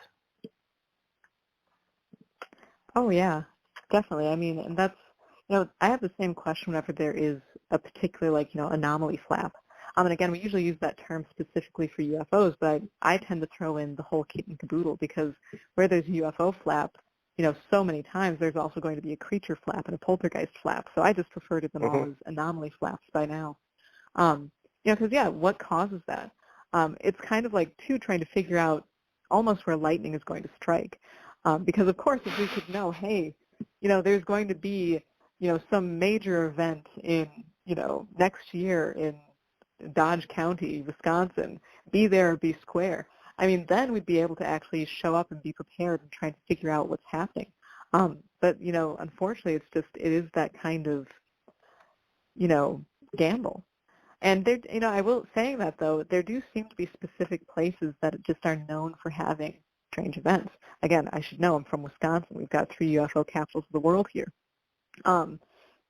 S3: Oh yeah, definitely. I mean, and that's, I have the same question whenever there is a particular, like, anomaly flap. And again, we usually use that term specifically for UFOs, but I tend to throw in the whole kit and caboodle, because where there's a UFO flap, so many times there's also going to be a creature flap and a poltergeist flap. So I just refer to them all as anomaly flaps by now. Because, what causes that? It's kind of like, too, trying to figure out almost where lightning is going to strike. Because, of course, if we could know, hey, there's going to be, some major event in, next year in Dodge County, Wisconsin, be there or be square. I mean, then we'd be able to actually show up and be prepared and try to figure out what's happening. But, unfortunately, it is that kind of, gamble. And there, I will saying that though, there do seem to be specific places that just are known for having strange events. Again, I should know, I'm from Wisconsin. We've got 3 UFO capitals of the world here.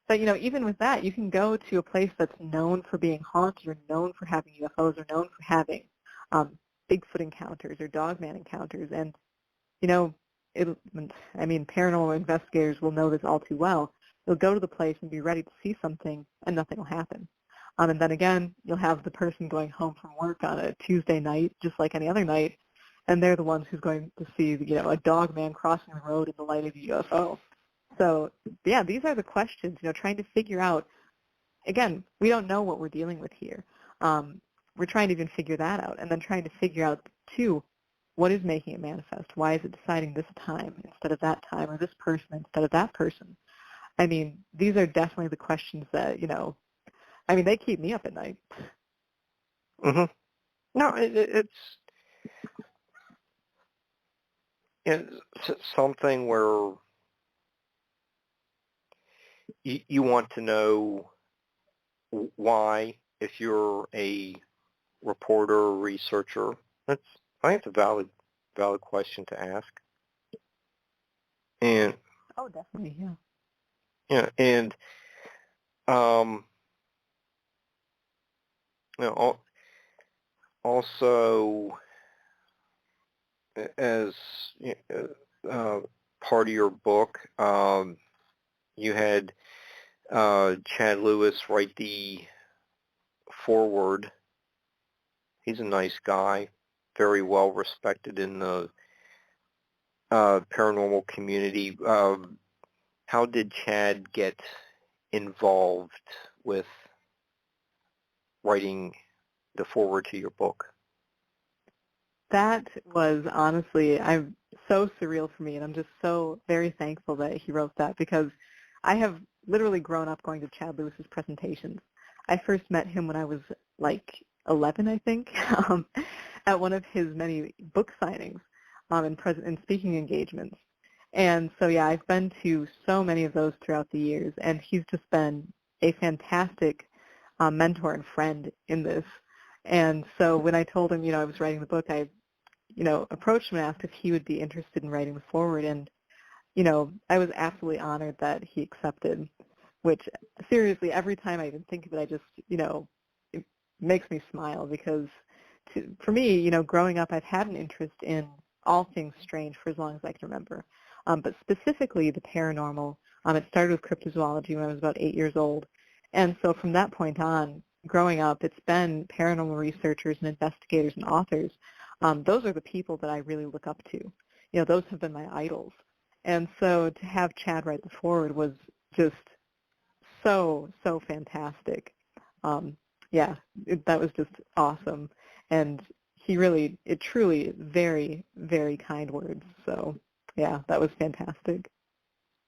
S3: But, even with that, you can go to a place that's known for being haunted or known for having UFOs or known for having Bigfoot encounters or Dogman encounters. And, paranormal investigators will know this all too well. They'll go to the place and be ready to see something, and nothing will happen. And then again, you'll have the person going home from work on a Tuesday night, just like any other night, and they're the ones who's going to see, a dog man crossing the road in the light of a UFO. So, yeah, these are the questions, trying to figure out. Again, we don't know what we're dealing with here. We're trying to even figure that out, and then trying to figure out, too, what is making it manifest? Why is it deciding this time instead of that time, or this person instead of that person? I mean, these are definitely the questions that, they keep me up at night.
S2: No, it's something where you want to know why, if you're a reporter or researcher. I think it's a valid question to ask. And
S3: oh, definitely, yeah.
S2: Yeah, and also as part of your book, you had Chad Lewis write the foreword. He's a nice guy, very well respected in the paranormal community. How did Chad get involved with writing the foreword to your book?
S3: That was honestly, so surreal for me, and I'm just so very thankful that he wrote that, because I have literally grown up going to Chad Lewis's presentations. I first met him when I was like 11, I think, at one of his many book signings and speaking engagements. And so, yeah, I've been to so many of those throughout the years, and he's just been a fantastic mentor and friend in this. And so when I told him, I was writing the book, I, approached him and asked if he would be interested in writing the foreword. And, I was absolutely honored that he accepted, which seriously, every time I even think of it, I just, it makes me smile, because for me, growing up, I've had an interest in all things strange for as long as I can remember. But specifically the paranormal. It started with cryptozoology when I was about 8 years old. And so from that point on, growing up, it's been paranormal researchers and investigators and authors. Those are the people that I really look up to. Those have been my idols. And so to have Chad write the foreword was just so fantastic. That was just awesome. And it truly very, very kind words. So, yeah, that was fantastic.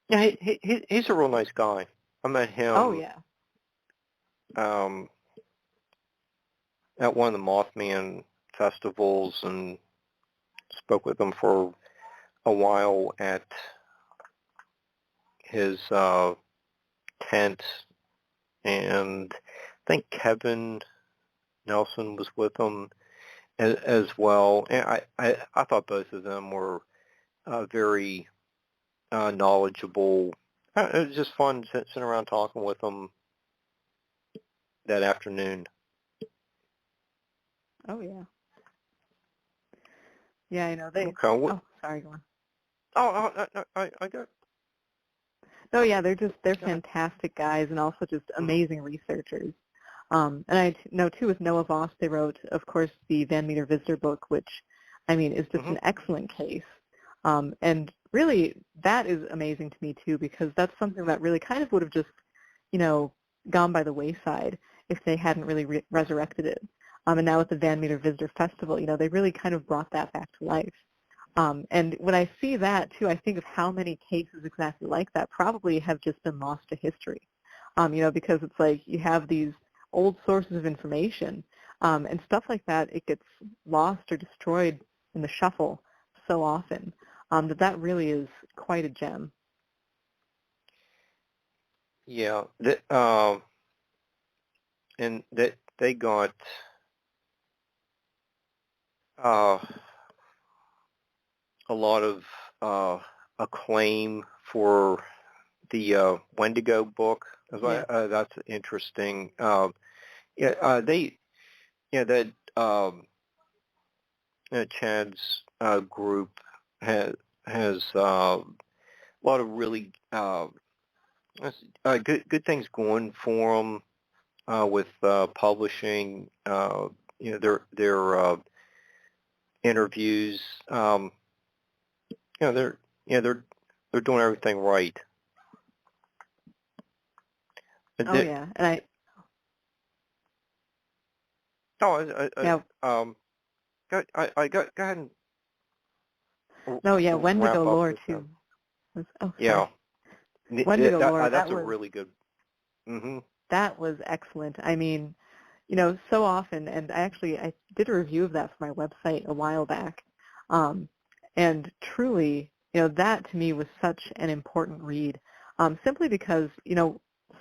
S2: Yeah, he's a real nice guy. I met him.
S3: Oh, yeah.
S2: At one of the Mothman festivals, and spoke with him for a while at his tent, and I think Kevin Nelson was with him, as well. And I thought both of them were very knowledgeable. It was just fun sitting around talking with them that afternoon.
S3: Oh yeah. Yeah, I know they.
S2: Okay.
S3: Oh, sorry, go on.
S2: I got.
S3: Oh yeah, they're fantastic guys and also just amazing researchers. And I know too with Noah Voss, they wrote, of course, the Van Meter Visitor book, which I mean is just an excellent case. And really, that is amazing to me too, because that's something that really kind of would have just, gone by the wayside if they hadn't really resurrected it. And now with the Van Meter Visitor Festival, they really kind of brought that back to life. And when I see that, too, I think of how many cases exactly like that probably have just been lost to history, because it's like you have these old sources of information, and stuff like that, it gets lost or destroyed in the shuffle so often that really is quite a gem.
S2: Yeah, and that they got a lot of acclaim for the Wendigo book. That's interesting. Chad's group has a lot of really good things going for them with publishing. Their interviews. They're doing everything right.
S3: Oh yeah, and I.
S2: Go ahead and.
S3: No, yeah, Wendigo lore too.
S2: Yeah.
S3: Wendigo lore.
S2: That's a really good. Mm-hmm.
S3: That was excellent. I mean, so often, and I did a review of that for my website a while back, and truly, that to me was such an important read, simply because,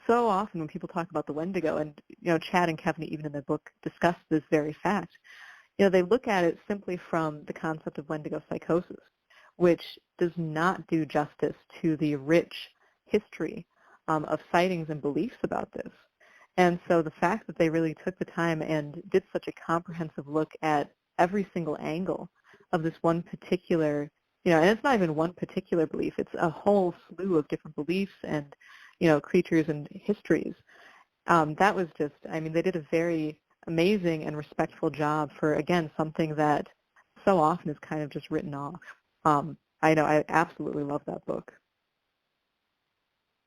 S3: so often when people talk about the Wendigo, and, Chad and Kevin, even in their book, discuss this very fact, they look at it simply from the concept of Wendigo psychosis, which does not do justice to the rich history of sightings and beliefs about this. And so the fact that they really took the time and did such a comprehensive look at every single angle of this one particular, and it's not even one particular belief, it's a whole slew of different beliefs and, creatures and histories. That was just, they did a very amazing and respectful job for, again, something that so often is kind of just written off. I know, I absolutely love that book.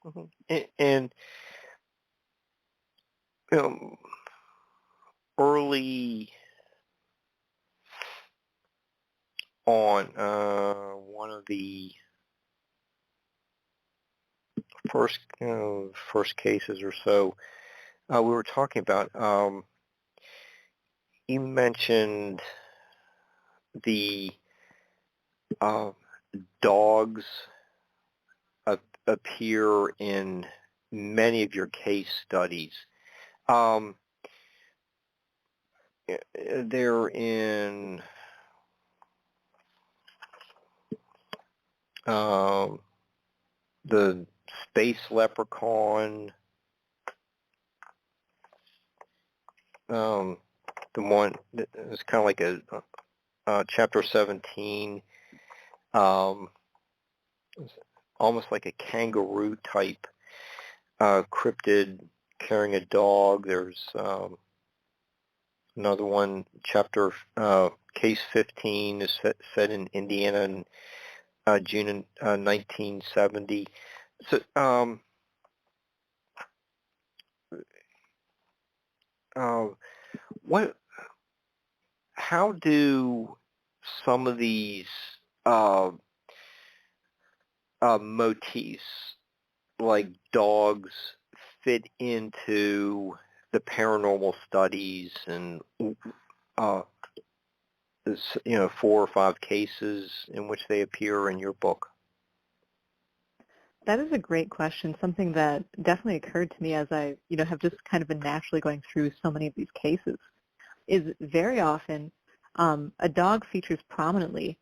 S2: Mm-hmm. And early on, one of the first cases or so, we were talking about. You mentioned the dogs appear in many of your case studies. They're in the space leprechaun, the one that is kind of like a chapter 17, almost like a kangaroo type cryptid carrying a dog. There's another one, chapter case 15 is set in Indiana in June 1970. So how do some of these motifs, like dogs, fit into the paranormal studies and 4 or 5 cases in which they appear in your book?
S3: That is a great question, something that definitely occurred to me as I, have just kind of been naturally going through so many of these cases, is very often a dog features prominently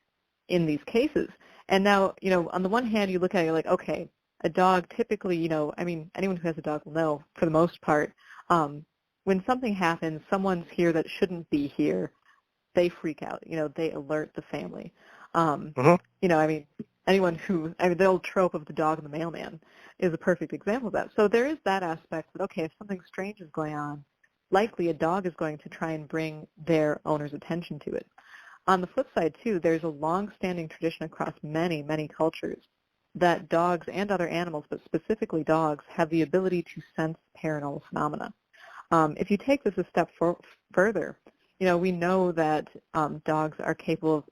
S3: in these cases. And now, on the one hand, you look at it, you're like, okay, a dog typically, anyone who has a dog will know, for the most part, when something happens, someone's here that shouldn't be here, they freak out. They alert the family. Anyone who, the old trope of the dog and the mailman is a perfect example of that. So there is that aspect that, okay, if something strange is going on, likely a dog is going to try and bring their owner's attention to it. On the flip side, too, there's a long-standing tradition across many, many cultures that dogs and other animals, but specifically dogs, have the ability to sense paranormal phenomena. If you take this a step further, we know that dogs are capable of,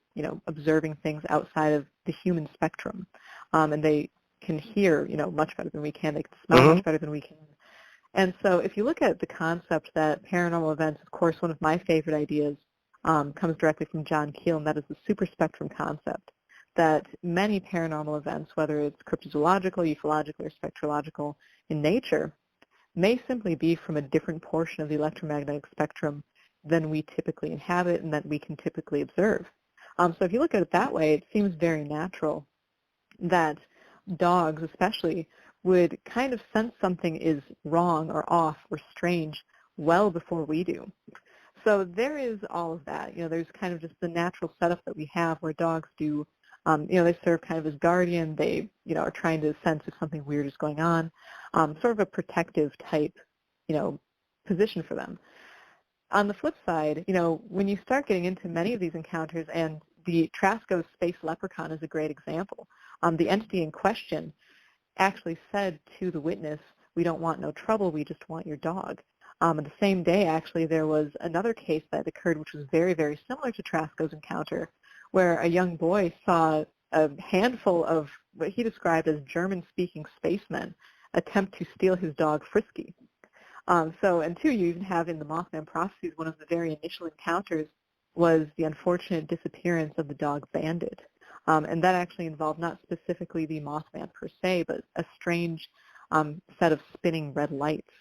S3: observing things outside of the human spectrum, and they can hear, much better than we can. They can smell much better than we can. And so if you look at the concept that paranormal events, of course, one of my favorite ideas comes directly from John Keelian, that is the superspectrum concept, that many paranormal events, whether it's cryptozoological, ufological, or spectrological in nature, may simply be from a different portion of the electromagnetic spectrum than we typically inhabit and that we can typically observe. So if you look at it that way, it seems very natural that dogs especially would kind of sense something is wrong or off or strange well before we do. So there is all of that. There's kind of just the natural setup that we have where dogs do, they serve kind of as guardian. They, are trying to sense if something weird is going on, sort of a protective type, position for them. On the flip side, when you start getting into many of these encounters, and the Trasco's space leprechaun is a great example, the entity in question actually said to the witness, "We don't want no trouble, we just want your dog." On the same day, actually, there was another case that occurred which was very, very similar to Trasco's encounter, where a young boy saw a handful of what he described as German-speaking spacemen attempt to steal his dog Frisky. And two, you even have in the Mothman Prophecies, one of the very initial encounters was the unfortunate disappearance of the dog Bandit. And that actually involved not specifically the Mothman per se, but a strange set of spinning red lights.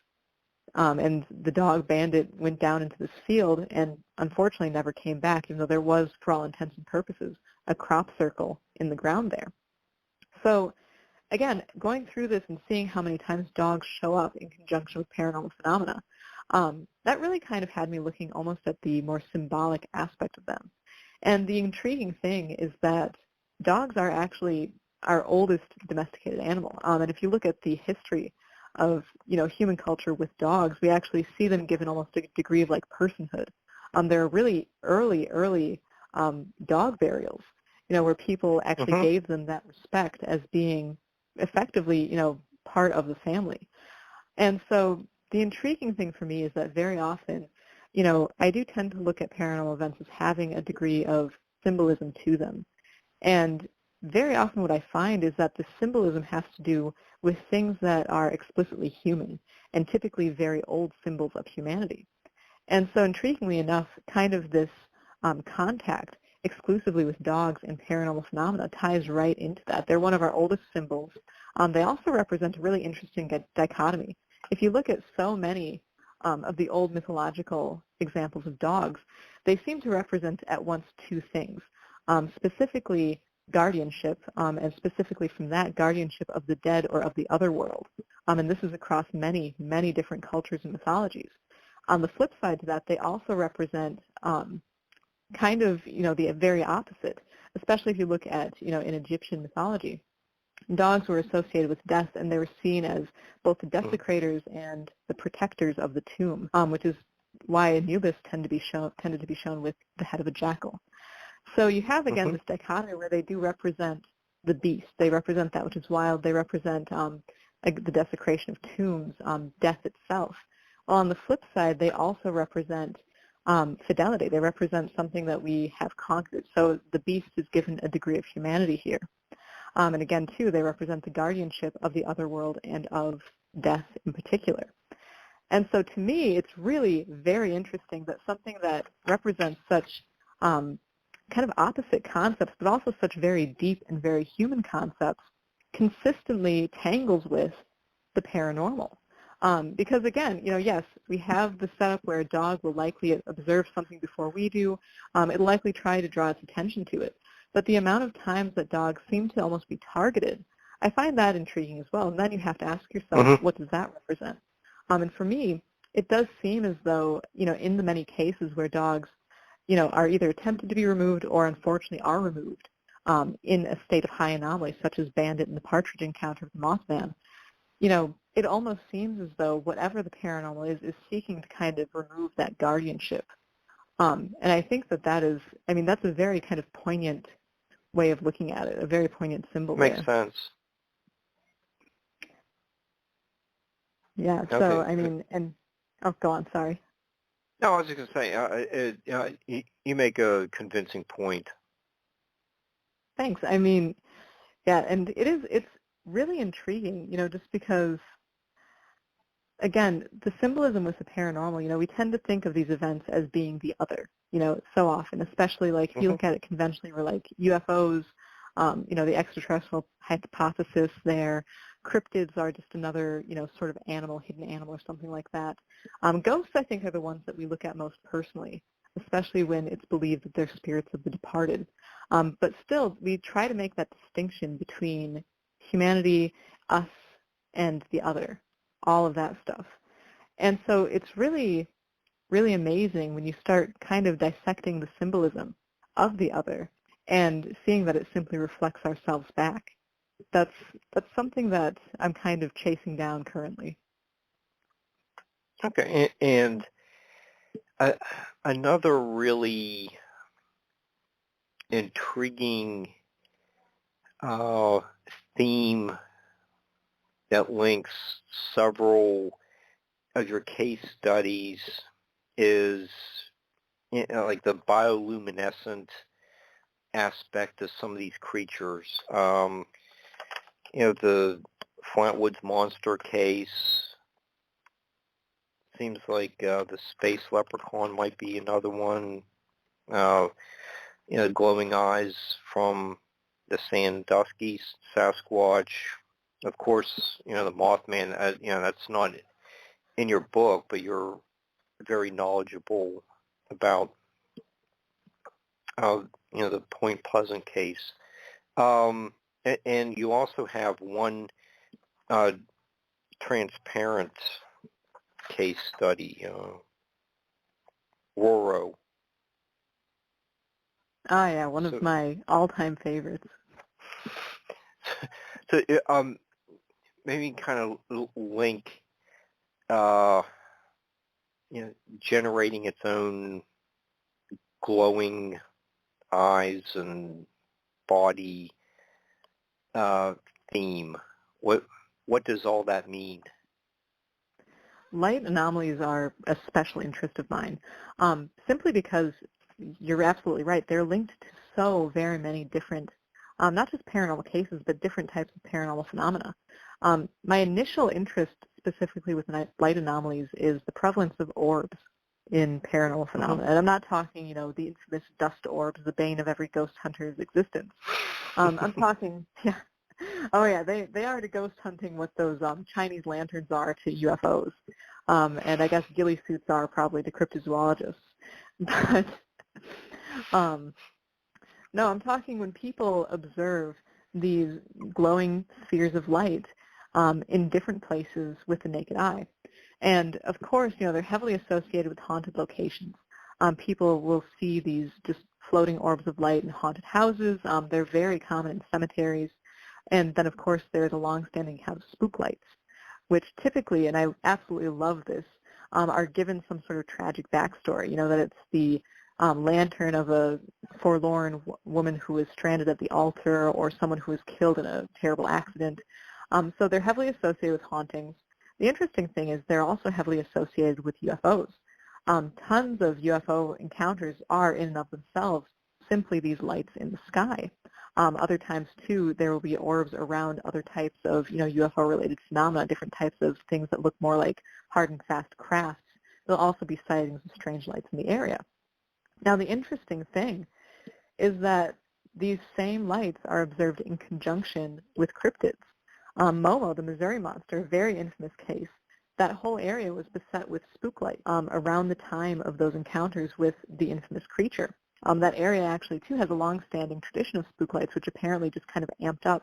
S3: And the dog Bandit went down into this field and unfortunately never came back, even though there was, for all intents and purposes, a crop circle in the ground there. So again, going through this and seeing how many times dogs show up in conjunction with paranormal phenomena, that really kind of had me looking almost at the more symbolic aspect of them. And the intriguing thing is that dogs are actually our oldest domesticated animal. And if you look at the history of, human culture with dogs, we actually see them given almost a degree of like personhood. There are really early dog burials, where people actually gave them that respect as being effectively, part of the family. And so the intriguing thing for me is that very often, I do tend to look at paranormal events as having a degree of symbolism to them. And very often what I find is that the symbolism has to do with things that are explicitly human and typically very old symbols of humanity. And so intriguingly enough, kind of this contact exclusively with dogs and paranormal phenomena ties right into that. They're one of our oldest symbols. They also represent a really interesting dichotomy. If you look at so many of the old mythological examples of dogs, they seem to represent at once two things, specifically guardianship, and specifically from that, guardianship of the dead or of the other world. And this is across many, many different cultures and mythologies. On the flip side to that, they also represent kind of, the very opposite, especially if you look at, in Egyptian mythology. Dogs were associated with death, and they were seen as both the desecrators and the protectors of the tomb, which is why Anubis tended to be shown with the head of a jackal. So you have, again, this dichotomy where they do represent the beast. They represent that which is wild. They represent the desecration of tombs, death itself. While on the flip side, they also represent fidelity. They represent something that we have conquered. So the beast is given a degree of humanity here. And again, too, they represent the guardianship of the other world and of death in particular. And so to me, it's really very interesting that something that represents such kind of opposite concepts, but also such very deep and very human concepts, consistently tangles with the paranormal. Because again, yes, we have the setup where a dog will likely observe something before we do. It'll likely try to draw its attention to it. But the amount of times that dogs seem to almost be targeted, I find that intriguing as well. And then you have to ask yourself, what does that represent? And for me, it does seem as though, in the many cases where dogs, are either attempted to be removed or unfortunately are removed in a state of high anomaly, such as Bandit and the Partridge encounter with the Mothman, it almost seems as though whatever the paranormal is seeking to kind of remove that guardianship. And I think that is, that's a very kind of poignant way of looking at it, a very poignant symbol.
S2: Makes sense.
S3: Yeah,
S2: okay.
S3: So, go on, sorry.
S2: No, I was just going to say, you make a convincing point.
S3: Thanks. Yeah, and it's really intriguing, just because, again, the symbolism with the paranormal, we tend to think of these events as being the other, so often, especially like if you look at it conventionally, we're like UFOs, the extraterrestrial hypothesis there. Cryptids are just another, sort of animal, hidden animal or something like that. Ghosts, I think, are the ones that we look at most personally, especially when it's believed that they're spirits of the departed. But still, we try to make that distinction between humanity, us, and the other, all of that stuff. And so it's really, really amazing when you start kind of dissecting the symbolism of the other and seeing that it simply reflects ourselves back. That's something that I'm kind of chasing down currently.
S2: Okay, and another really intriguing theme that links several of your case studies is like the bioluminescent aspect of some of these creatures. The Flatwoods monster case. Seems like the space leprechaun might be another one. Glowing eyes from the Sandusky Sasquatch. Of course, the Mothman, that's not in your book, but you're very knowledgeable about, the Point Pleasant case. And you also have one transparent case study, Roro.
S3: Oh, yeah, one of my all-time favorites.
S2: So, maybe kind of link, generating its own glowing eyes and body theme. What does all that mean?
S3: Light anomalies are a special interest of mine, simply because you're absolutely right. They're linked to so very many different, not just paranormal cases, but different types of paranormal phenomena. My initial interest specifically with light anomalies is the prevalence of orbs in paranormal phenomena. And I'm not talking, the infamous dust orbs, the bane of every ghost hunter's existence. I'm talking, yeah. Oh, yeah, they are to ghost hunting what those Chinese lanterns are to UFOs. And I guess ghillie suits are probably to cryptozoologists. But, no, I'm talking when people observe these glowing spheres of light in different places with the naked eye. And, of course, they're heavily associated with haunted locations. People will see these just floating orbs of light in haunted houses. They're very common in cemeteries. And then, of course, there's a long-standing account of spook lights, which typically, and I absolutely love this, are given some sort of tragic backstory, that it's the lantern of a forlorn woman who is stranded at the altar or someone who is killed in a terrible accident. So they're heavily associated with hauntings. The interesting thing is they're also heavily associated with UFOs. Tons of UFO encounters are in and of themselves simply these lights in the sky. Other times, too, there will be orbs around other types of, UFO-related phenomena, different types of things that look more like hard and fast crafts. There'll also be sightings of strange lights in the area. Now, the interesting thing is that these same lights are observed in conjunction with cryptids. Momo, the Missouri monster, a very infamous case, that whole area was beset with spook lights around the time of those encounters with the infamous creature. That area actually, too, has a long-standing tradition of spook lights, which apparently just kind of amped up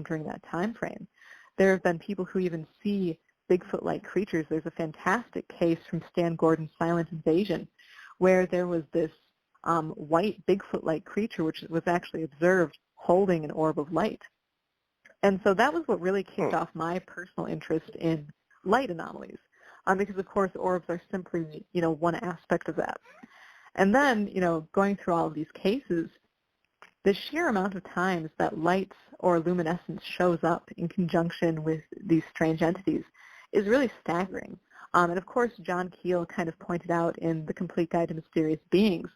S3: during that time frame. There have been people who even see Bigfoot-like creatures. There's a fantastic case from Stan Gordon's Silent Invasion where there was this white Bigfoot-like creature which was actually observed holding an orb of light. And so that was what really kicked off my personal interest in light anomalies, because, of course, orbs are simply, one aspect of that. And then, going through all of these cases, the sheer amount of times that light or luminescence shows up in conjunction with these strange entities is really staggering. And, of course, John Keel kind of pointed out in The Complete Guide to Mysterious Beings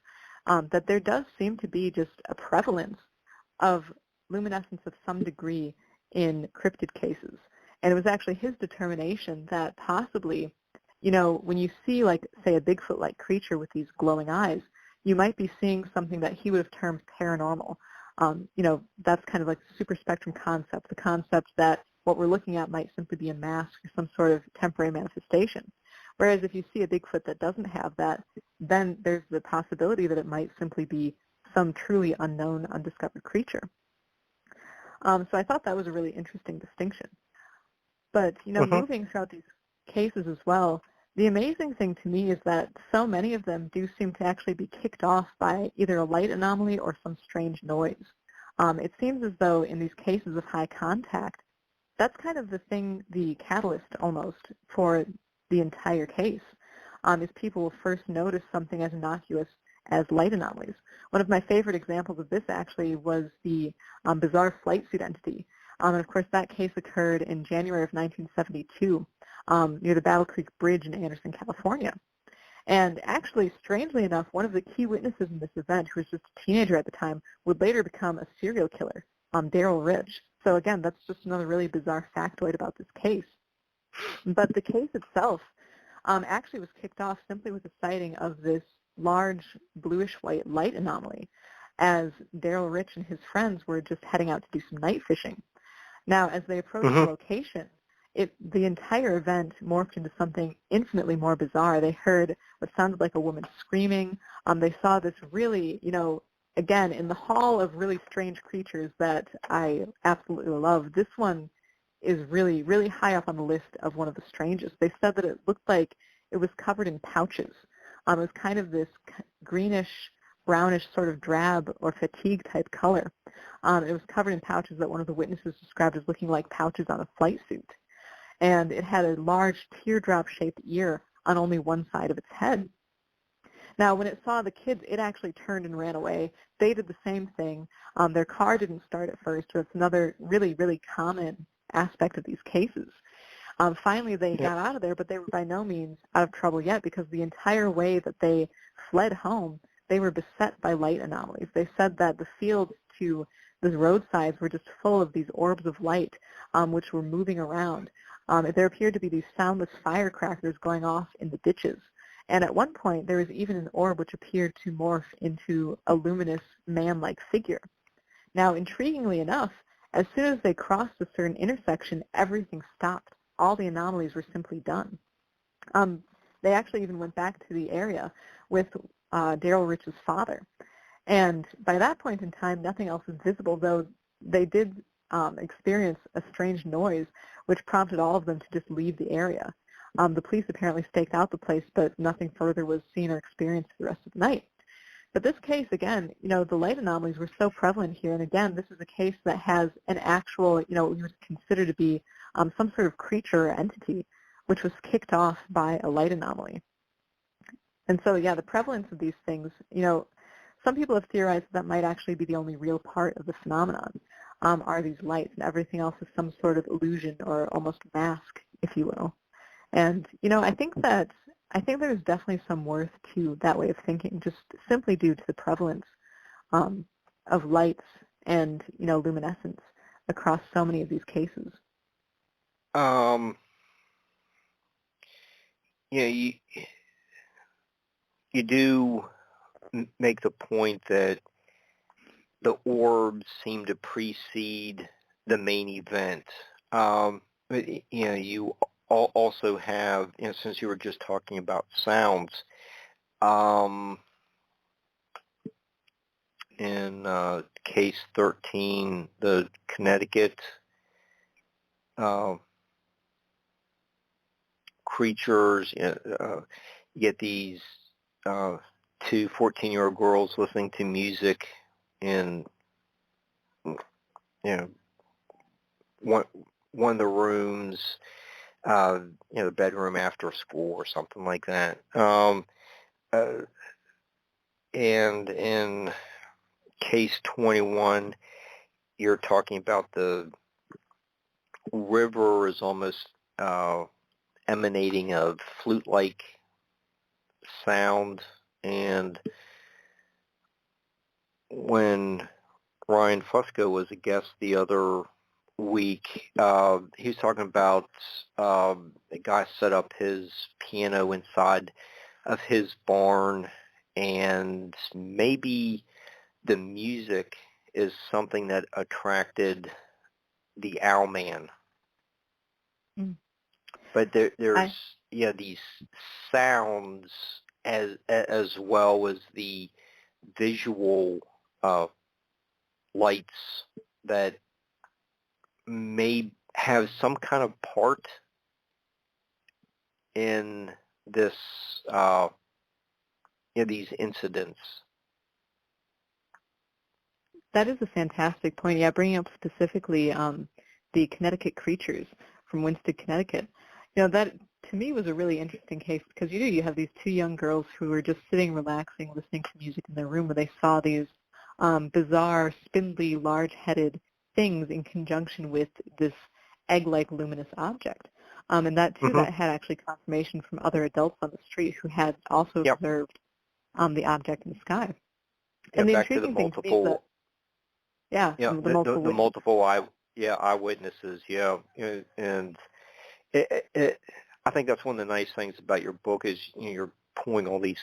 S3: that there does seem to be just a prevalence of luminescence of some degree in cryptid cases. And it was actually his determination that possibly, when you see, like, say, a Bigfoot-like creature with these glowing eyes, you might be seeing something that he would have termed paranormal. That's kind of like the super spectrum concept, the concept that what we're looking at might simply be a mask or some sort of temporary manifestation. Whereas if you see a Bigfoot that doesn't have that, then there's the possibility that it might simply be some truly unknown, undiscovered creature. So I thought that was a really interesting distinction. But, moving throughout these cases as well, the amazing thing to me is that so many of them do seem to actually be kicked off by either a light anomaly or some strange noise. It seems as though in these cases of high contact, that's kind of the thing, the catalyst almost for the entire case, is people will first notice something as innocuous as light anomalies. One of my favorite examples of this actually was the bizarre flight suit entity. And of course that case occurred in January of 1972 near the Battle Creek Bridge in Anderson, California. And actually, strangely enough, one of the key witnesses in this event, who was just a teenager at the time, would later become a serial killer, Daryl Ridge. So again, that's just another really bizarre factoid about this case. But the case itself actually was kicked off simply with the sighting of this large bluish-white light anomaly as Daryl Rich and his friends were just heading out to do some night fishing. Now, as they approached the location, the entire event morphed into something infinitely more bizarre. They heard what sounded like a woman screaming. They saw this really, again, in the hall of really strange creatures that I absolutely love, this one is really, really high up on the list of one of the strangest. They said that it looked like it was covered in pouches. It was kind of this greenish, brownish sort of drab or fatigue type color. It was covered in pouches that one of the witnesses described as looking like pouches on a flight suit. And it had a large teardrop-shaped ear on only one side of its head. Now, when it saw the kids, it actually turned and ran away. They did the same thing. Their car didn't start at first, so it's another really, really common aspect of these cases. Finally, they got out of there, but they were by no means out of trouble yet, because the entire way that they fled home, they were beset by light anomalies. They said that the fields to the roadsides were just full of these orbs of light, which were moving around. There appeared to be these soundless firecrackers going off in the ditches. And at one point, there was even an orb which appeared to morph into a luminous man-like figure. Now, intriguingly enough, as soon as they crossed a certain intersection, everything stopped. All the anomalies were simply done. They actually even went back to the area with Daryl Rich's father. And by that point in time, nothing else was visible, though they did experience a strange noise, which prompted all of them to just leave the area. The police apparently staked out the place, but nothing further was seen or experienced for the rest of the night. But this case, again, the light anomalies were so prevalent here, and again, this is a case that has an actual, what you would consider to be some sort of creature or entity, which was kicked off by a light anomaly. And so, yeah, the prevalence of these things, some people have theorized that might actually be the only real part of the phenomenon, are these lights, and everything else is some sort of illusion or almost mask, if you will. And, I think there's definitely some worth to that way of thinking, just simply due to the prevalence of lights and, luminescence across so many of these cases.
S2: You do make the point that the orbs seem to precede the main event. You also have, since you were just talking about sounds, in case 13, the Connecticut creatures, you get these two 14-year-old girls listening to music in, one of the rooms, the bedroom after school or something like that. And in case 21, you're talking about the river is almost emanating of flute-like sound. And when Ryan Fusco was a guest the other week, he was talking about a guy set up his piano inside of his barn, and maybe the music is something that attracted the Owlman. Mm. But there's these sounds as well as the visual lights that may have some kind of part in this these incidents.
S3: That is a fantastic point. Yeah, bringing up specifically the Connecticut creatures from Winston, Connecticut. That to me was a really interesting case because you have these two young girls who were just sitting, relaxing, listening to music in their room where they saw these bizarre, spindly, large-headed things in conjunction with this egg-like luminous object. And that, too, that had actually confirmation from other adults on the street who had also observed the object in the sky. And the intriguing thing to me is that, the
S2: multiple eyewitnesses, and I think that's one of the nice things about your book is you're pulling all these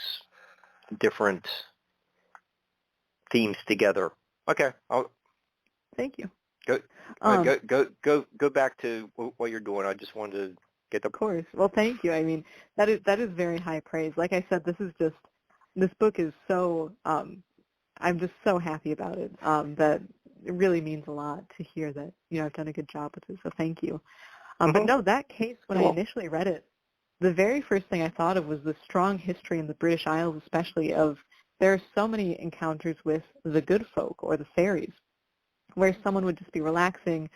S2: different themes together. Okay,
S3: thank you.
S2: Go back to what you're doing. I just wanted to get the.
S3: Of course. Well, thank you. I mean, that is very high praise. Like I said, this book is so. I'm just so happy about it. That it really means a lot to hear that I've done a good job with it. So thank you. But no, that case when I initially read it, the very first thing I thought of was the strong history in the British Isles, especially of there are so many encounters with the good folk or the fairies, where someone would just be relaxing,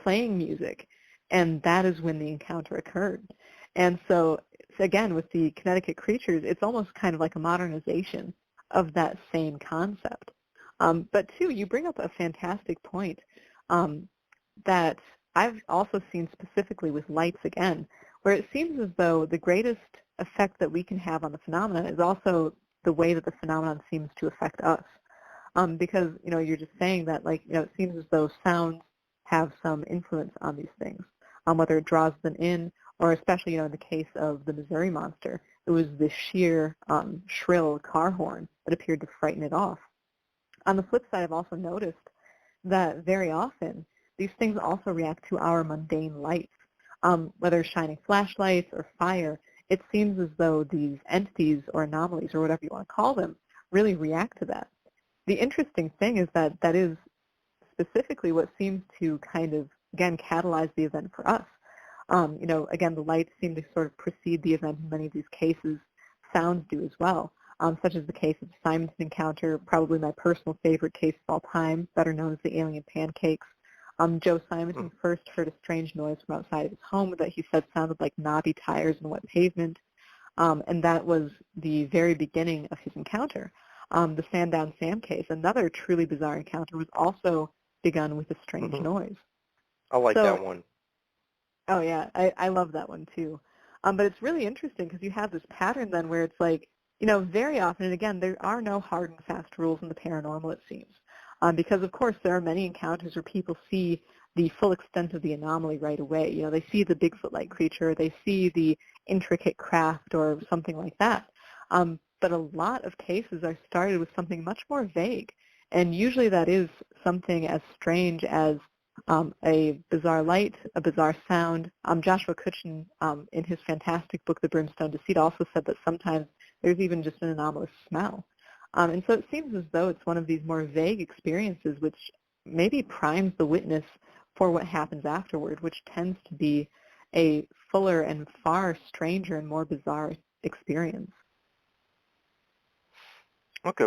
S3: playing music, and that is when the encounter occurred. And so, again, with the Connecticut creatures, it's almost kind of like a modernization of that same concept. But, too, you bring up a fantastic point that I've also seen specifically with lights again, where it seems as though the greatest effect that we can have on the phenomenon is also the way that the phenomenon seems to affect us. Because, you're just saying that, it seems as though sounds have some influence on these things, whether it draws them in, or especially, in the case of the Missouri monster, it was this sheer, shrill car horn that appeared to frighten it off. On the flip side, I've also noticed that very often these things also react to our mundane lights, whether shining flashlights or fire. It seems as though these entities or anomalies or whatever you want to call them really react to that. The interesting thing is that that is specifically what seems to kind of, again, catalyze the event for us. Again, the lights seem to sort of precede the event in many of these cases. Sounds do as well, such as the case of the Simonton encounter, probably my personal favorite case of all time, better known as the alien pancakes. Joe Simonton first heard a strange noise from outside of his home that he said sounded like knobby tires and wet pavement, and that was the very beginning of his encounter. The Sandown Sam case, another truly bizarre encounter, was also begun with a strange noise.
S2: I like that one.
S3: Oh, yeah, I love that one, too. But it's really interesting because you have this pattern then where it's like, very often, and again, there are no hard and fast rules in the paranormal, it seems. Because, of course, there are many encounters where people see the full extent of the anomaly right away. They see the Bigfoot-like creature, they see the intricate craft or something like that. But a lot of cases are started with something much more vague. And usually that is something as strange as a bizarre light, a bizarre sound. Joshua Cutchin, in his fantastic book, The Brimstone Deceit, also said that sometimes there's even just an anomalous smell. And so it seems as though it's one of these more vague experiences which maybe primes the witness for what happens afterward, which tends to be a fuller and far stranger and more bizarre experience.
S2: Okay.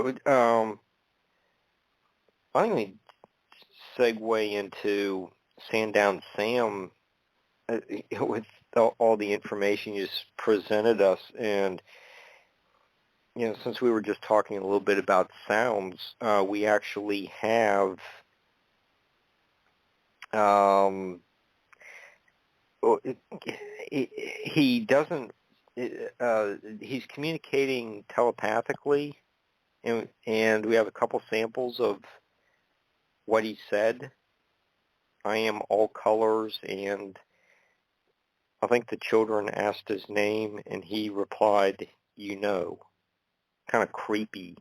S2: I think we segue into Sandown Sam with all the information you just presented us. And, since we were just talking a little bit about sounds, we actually have he doesn't, he's communicating telepathically, and we have a couple samples of what he said. I am all colors, and I think the children asked his name, and he replied, kind of creepy.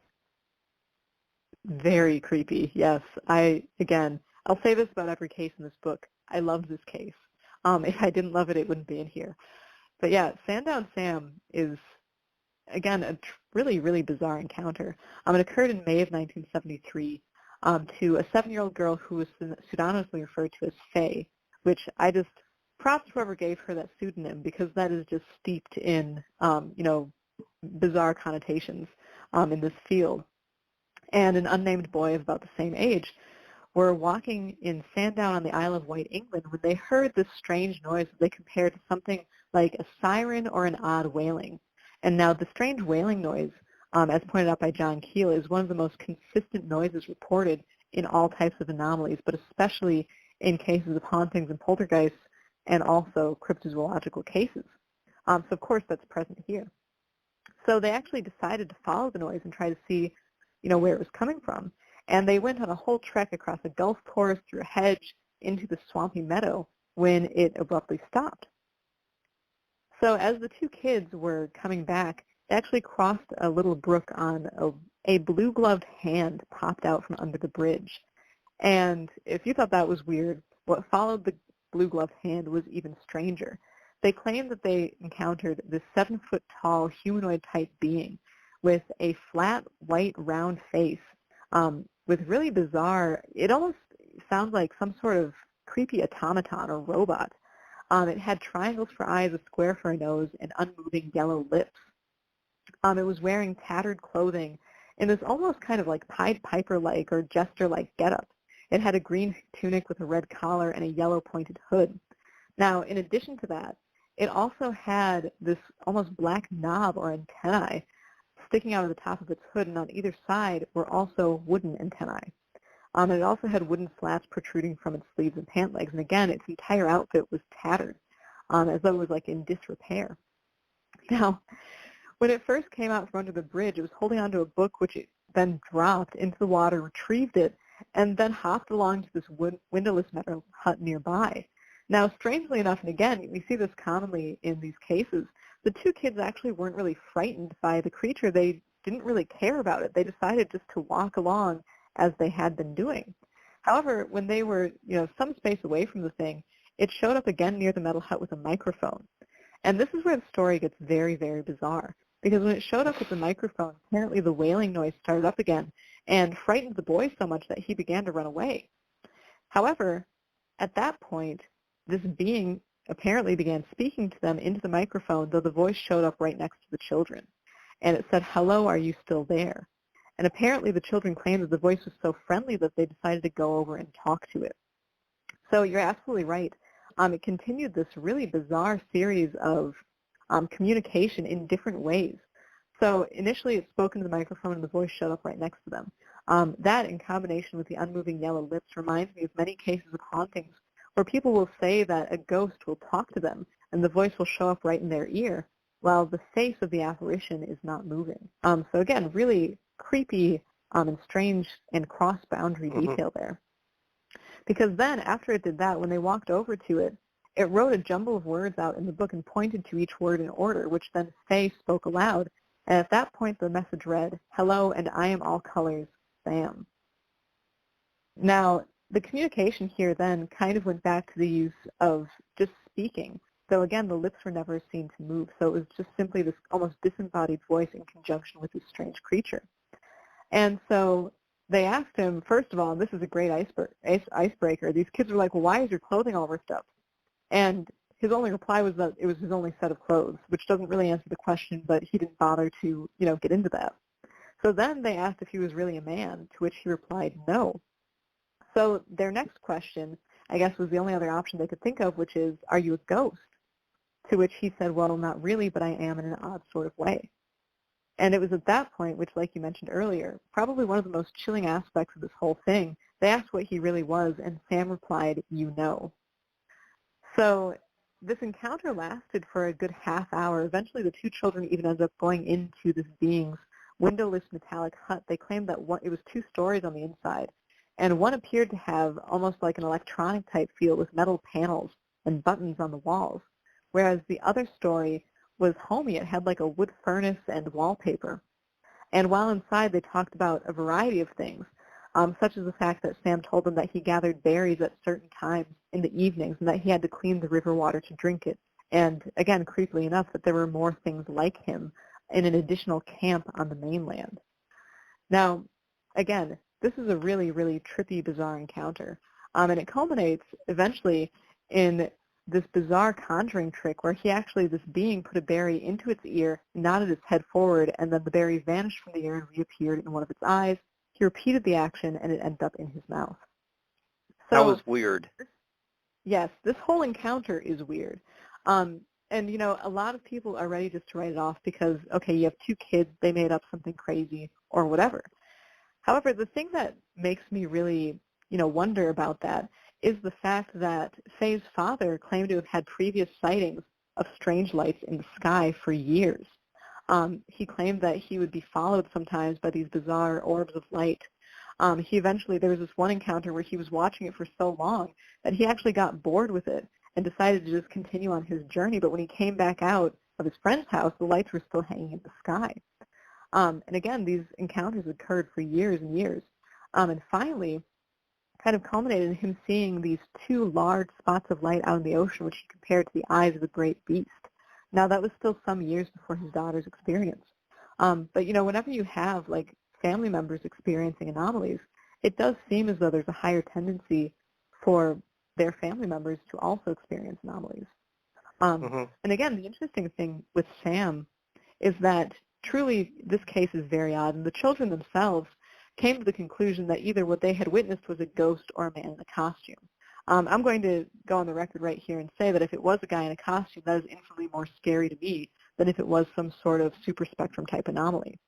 S3: Very creepy, yes. I'll say this about every case in this book. I loved this case. If I didn't love it, it wouldn't be in here. But yeah, Sandown Sam is, again, a really, really bizarre encounter. It occurred in May of 1973 to a 7-year-old girl who was pseudonymously referred to as Faye, which I just props whoever gave her that pseudonym, because that is just steeped in, bizarre connotations in this field. And an unnamed boy of about the same age were walking in Sandown on the Isle of Wight, England, when they heard this strange noise that they compared to something like a siren or an odd wailing. And now the strange wailing noise, as pointed out by John Keel, is one of the most consistent noises reported in all types of anomalies, but especially in cases of hauntings and poltergeists, and also cryptozoological cases. So of course that's present here. So they actually decided to follow the noise and try to see, where it was coming from. And they went on a whole trek across a golf course, through a hedge, into the swampy meadow, when it abruptly stopped. So as the two kids were coming back, they actually crossed a little brook on a blue-gloved hand popped out from under the bridge. And if you thought that was weird, what followed the blue-gloved hand was even stranger. They claimed that they encountered this 7-foot-tall humanoid-type being with a flat, white, round face, with really bizarre, it almost sounds like some sort of creepy automaton or robot. It had triangles for eyes, a square for a nose, and unmoving yellow lips. It was wearing tattered clothing in this almost kind of like Pied Piper-like or jester-like getup. It had a green tunic with a red collar and a yellow pointed hood. Now, in addition to that, it also had this almost black knob or antennae sticking out of the top of its hood, and on either side were also wooden antennae. And it also had wooden slats protruding from its sleeves and pant legs, and again, its entire outfit was tattered, as though it was like in disrepair. Now, when it first came out from under the bridge, it was holding onto a book, which it then dropped into the water, retrieved it, and then hopped along to this windowless metal hut nearby. Now, strangely enough, and again, we see this commonly in these cases, the two kids actually weren't really frightened by the creature. They didn't really care about it. They decided just to walk along as they had been doing. However, when they were, some space away from the thing, it showed up again near the metal hut with a microphone. And this is where the story gets very, very bizarre, because when it showed up with the microphone, apparently the wailing noise started up again and frightened the boy so much that he began to run away. However, at that point, this being apparently began speaking to them into the microphone, though the voice showed up right next to the children. And it said, "Hello, are you still there?" And apparently the children claimed that the voice was so friendly that they decided to go over and talk to it. So you're absolutely right. It continued this really bizarre series of communication in different ways. So initially it spoke into the microphone and the voice showed up right next to them. That, in combination with the unmoving yellow lips, reminds me of many cases of hauntings where people will say that a ghost will talk to them and the voice will show up right in their ear while the face of the apparition is not moving. So again, really creepy and strange and cross-boundary detail there. Because then, after it did that, when they walked over to it, it wrote a jumble of words out in the book and pointed to each word in order, which then Faye spoke aloud. And at that point, the message read, "Hello, and I am all colors, Sam." Now, the communication here then kind of went back to the use of just speaking. So again, the lips were never seen to move, so it was just simply this almost disembodied voice in conjunction with this strange creature. And so they asked him, first of all, and this is a great icebreaker, these kids were like, well, why is your clothing all ripped up? And his only reply was that it was his only set of clothes, which doesn't really answer the question, but he didn't bother to, get into that. So then they asked if he was really a man, to which he replied no. So their next question, I guess, was the only other option they could think of, which is, are you a ghost? To which he said, well, not really, but I am in an odd sort of way. And it was at that point, which, like you mentioned earlier, probably one of the most chilling aspects of this whole thing, they asked what he really was, and Sam replied, you know. So this encounter lasted for a good half hour. Eventually, the two children even ended up going into this being's windowless metallic hut. They claimed that it was 2 stories on the inside, and one appeared to have almost like an electronic-type feel with metal panels and buttons on the walls, whereas the other story was homey. It had like a wood furnace and wallpaper. And while inside, they talked about a variety of things, such as the fact that Sam told them that he gathered berries at certain times in the evenings and that he had to clean the river water to drink it. And again, creepily enough, that there were more things like him in an additional camp on the mainland. Now, again, this is a really, really trippy, bizarre encounter. And it culminates eventually in this bizarre conjuring trick where this being put a berry into its ear, nodded its head forward, and then the berry vanished from the ear and reappeared in one of its eyes. He repeated the action, and it ended up in his mouth. So,
S2: that was weird.
S3: Yes, this whole encounter is weird. And, a lot of people are ready just to write it off because, okay, you have 2 kids, they made up something crazy or whatever. However, the thing that makes me really, wonder about that is the fact that Faye's father claimed to have had previous sightings of strange lights in the sky for years. He claimed that he would be followed sometimes by these bizarre orbs of light. There was this one encounter where he was watching it for so long that he actually got bored with it and decided to just continue on his journey. But when he came back out of his friend's house, the lights were still hanging in the sky. And again, these encounters occurred for years and years. And finally, kind of culminated in him seeing these 2 large spots of light out in the ocean, which he compared to the eyes of a great beast. Now, that was still some years before his daughter's experience. But, whenever you have, family members experiencing anomalies, it does seem as though there's a higher tendency for their family members to also experience anomalies. And again, the interesting thing with Sam is that truly this case is very odd, and the children themselves came to the conclusion that either what they had witnessed was a ghost or a man in a costume. I'm going to go on the record right here and say that if it was a guy in a costume, that is infinitely more scary to me than if it was some sort of super spectrum type anomaly.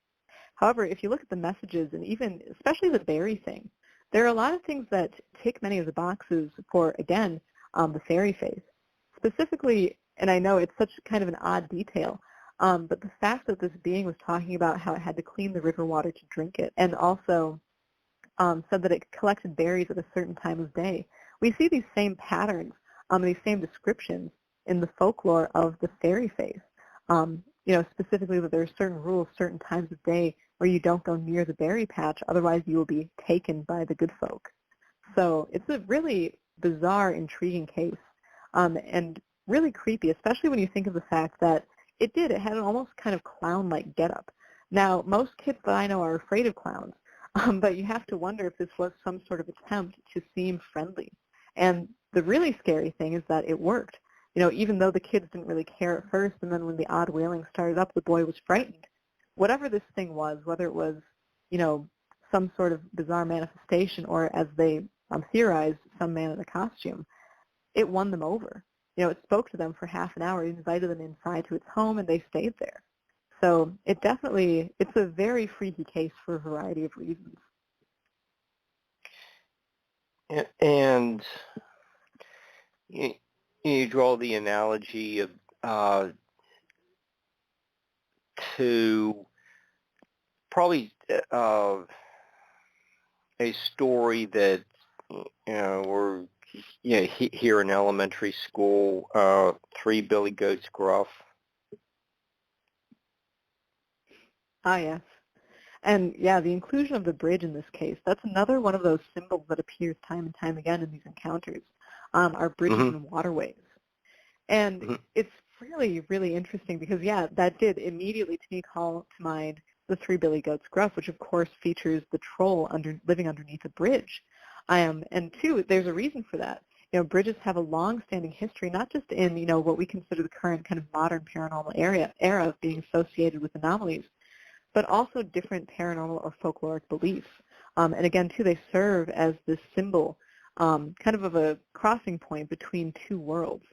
S3: However, if you look at the messages, and even especially the berry thing, there are a lot of things that tick many of the boxes for, again, the fairy face. Specifically, and I know it's such kind of an odd detail, but the fact that this being was talking about how it had to clean the river water to drink it, and also said that it collected berries at a certain time of day. We see these same patterns, these same descriptions in the folklore of the fairy face. Specifically that there are certain rules, certain times of day where you don't go near the berry patch, otherwise you will be taken by the good folk. So it's a really bizarre, intriguing case, and really creepy, especially when you think of the fact that it had an almost kind of clown-like getup. Now, most kids that I know are afraid of clowns, but you have to wonder if this was some sort of attempt to seem friendly. And the really scary thing is that it worked. Even though the kids didn't really care at first, and then when the odd wailing started up, the boy was frightened. Whatever this thing was, whether it was, some sort of bizarre manifestation or, as they theorized, some man in a costume, it won them over. It spoke to them for half an hour, invited them inside to its home, and they stayed there. So it's a very freaky case for a variety of reasons.
S2: And you draw the analogy of to probably a story that we're here in elementary school, 3 Billy Goats Gruff.
S3: Ah, yes. And yeah, the inclusion of the bridge in this case, that's another one of those symbols that appears time and time again in these encounters, are bridges and waterways. And it's really, really interesting because, yeah, that did immediately to me call to mind the Three Billy Goats Gruff, which of course features the troll living underneath a bridge. And two, there's a reason for that. Bridges have a long-standing history, not just in, what we consider the current kind of modern paranormal era of being associated with anomalies, but also different paranormal or folkloric beliefs. And again, too, they serve as this symbol, kind of a crossing point between two worlds.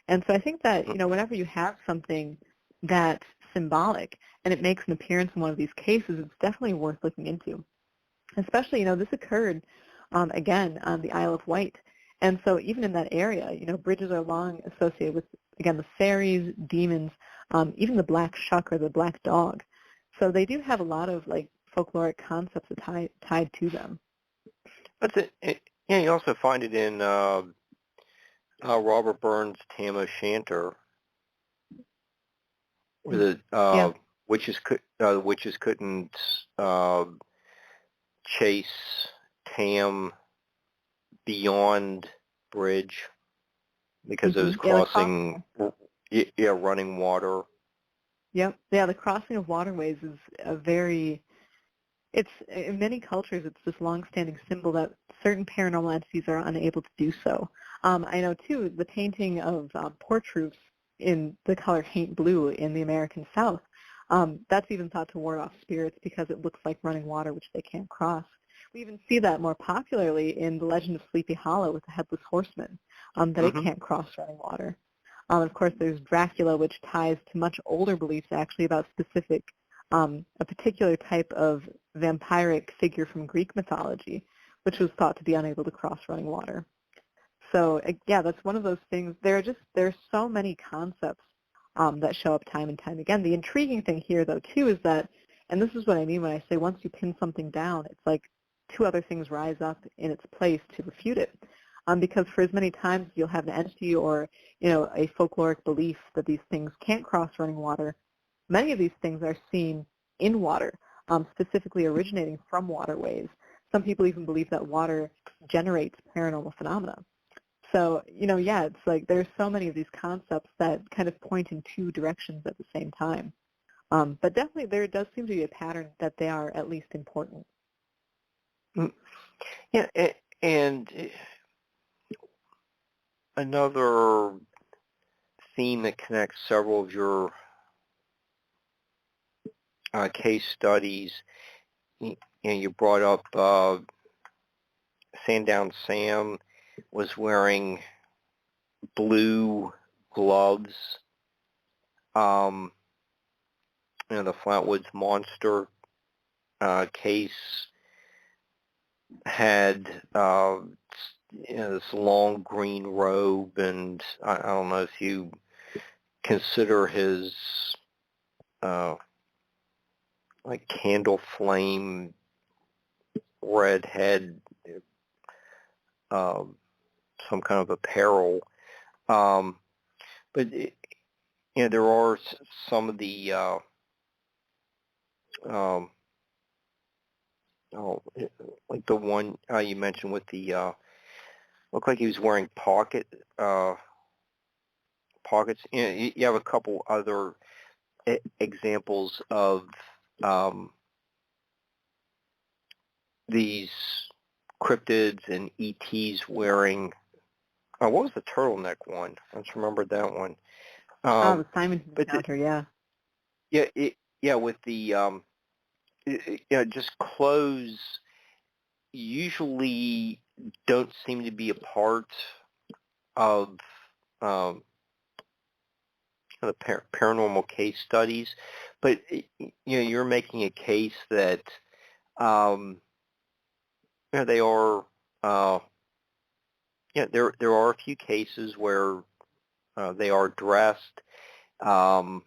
S3: And so I think that, whenever you have something that's symbolic and it makes an appearance in one of these cases, it's definitely worth looking into. Especially, this occurred, again, on the Isle of Wight. And so even in that area, bridges are long associated with, again, the fairies, demons, even the black shuck or the black dog. So they do have a lot of, folkloric concepts tied to them.
S2: But you also find it in Robert Burns' Tam O'Shanter, where the witches couldn't chase Tam beyond bridge because it was crossing running water.
S3: Yep. Yeah, the crossing of waterways is it's in many cultures it's this long-standing symbol that certain paranormal entities are unable to do so. I know, too, the painting of porch roofs in the color haint blue in the American South, that's even thought to ward off spirits because it looks like running water which they can't cross. We even see that more popularly in the legend of Sleepy Hollow with the Headless Horseman, that it can't cross running water. Of course, there's Dracula, which ties to much older beliefs actually about specific, a particular type of vampiric figure from Greek mythology, which was thought to be unable to cross running water. So, yeah, that's one of those things. There are so many concepts that show up time and time again. The intriguing thing here, though, too, is that, and this is what I mean when I say once you pin something down, it's like two other things rise up in its place to refute it. Because for as many times you'll have an entity or, a folkloric belief that these things can't cross running water, many of these things are seen in water, specifically originating from waterways. Some people even believe that water generates paranormal phenomena. So, it's like there's so many of these concepts that kind of point in two directions at the same time. But definitely there does seem to be a pattern that they are at least important.
S2: Yeah, and another theme that connects several of your case studies, you brought up Sandown Sam was wearing blue gloves. The Flatwoods Monster case had this long green robe, and I don't know if you consider his candle flame red head some kind of apparel, but there are some of the like the one you mentioned with the looked like he was wearing pockets. You have a couple other examples of these cryptids and ETs wearing. What was the turtleneck one? I just remembered that one.
S3: The Simon's encounter, yeah.
S2: With the just clothes usually don't seem to be a part of the paranormal case studies, but you're making a case that they are. There are a few cases where they are dressed. I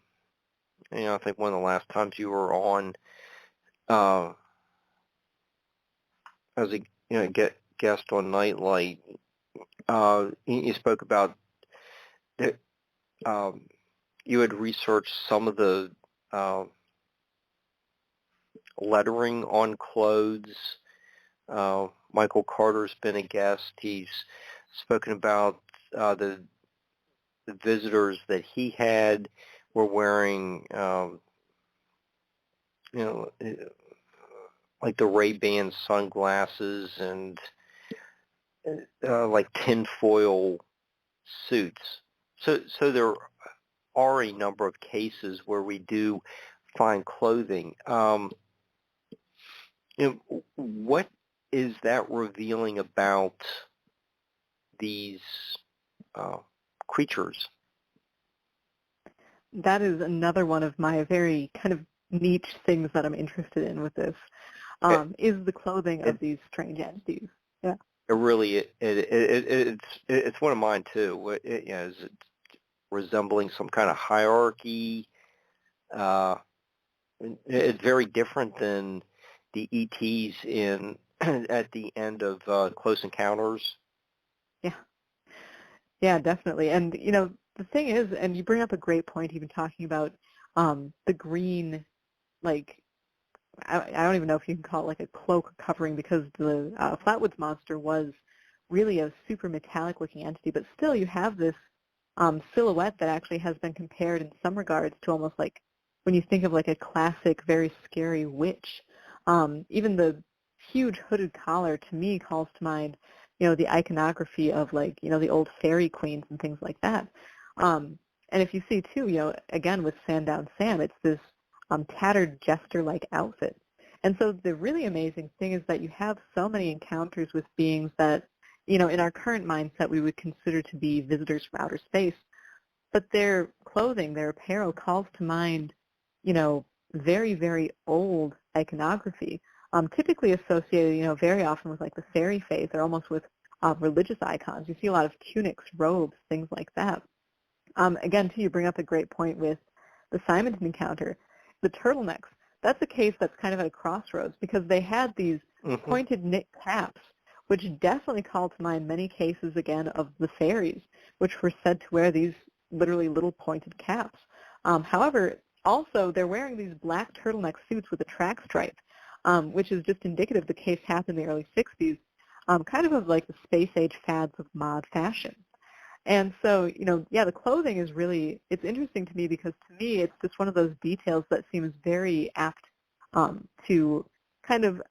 S2: think one of the last times you were on as a guest on Nightlight, you spoke about that you had researched some of the lettering on clothes. Michael Carter's been a guest. He's spoken about the visitors that he had were wearing, like the Ray-Ban sunglasses and like tinfoil suits. So there are a number of cases where we do find clothing. What is that revealing about these creatures?
S3: That is another one of my very kind of niche things that I'm interested in with this, is the clothing of these strange entities. Yeah.
S2: It really, it's one of mine too. Is it resembling some kind of hierarchy? It's very different than the ETs in at the end of Close Encounters.
S3: Yeah, definitely. And the thing is, and you bring up a great point, even talking about the green, like I don't even know if you can call it like a cloak covering, because the Flatwoods monster was really a super metallic looking entity, but still you have this silhouette that actually has been compared in some regards to almost like when you think of like a classic, very scary witch. Even the huge hooded collar to me calls to mind, the iconography of like, the old fairy queens and things like that. And if you see too, again with Sandown Sam, it's this tattered jester-like outfit. And so the really amazing thing is that you have so many encounters with beings that, in our current mindset we would consider to be visitors from outer space. But their clothing, their apparel calls to mind, very, very old iconography, typically associated, very often with like the fairy faith or almost with religious icons. You see a lot of tunics, robes, things like that. Again, too, you bring up a great point with the Simonton encounter. The turtlenecks, that's a case that's kind of at a crossroads, because they had these pointed knit caps, which definitely call to mind many cases, again, of the fairies, which were said to wear these literally little pointed caps. However, also, they're wearing these black turtleneck suits with a track stripe, which is just indicative the case happened in the early 60s, kind of like the space-age fads of mod fashion. And so, the clothing is really, it's interesting to me because to me it's just one of those details that seems very apt to kind of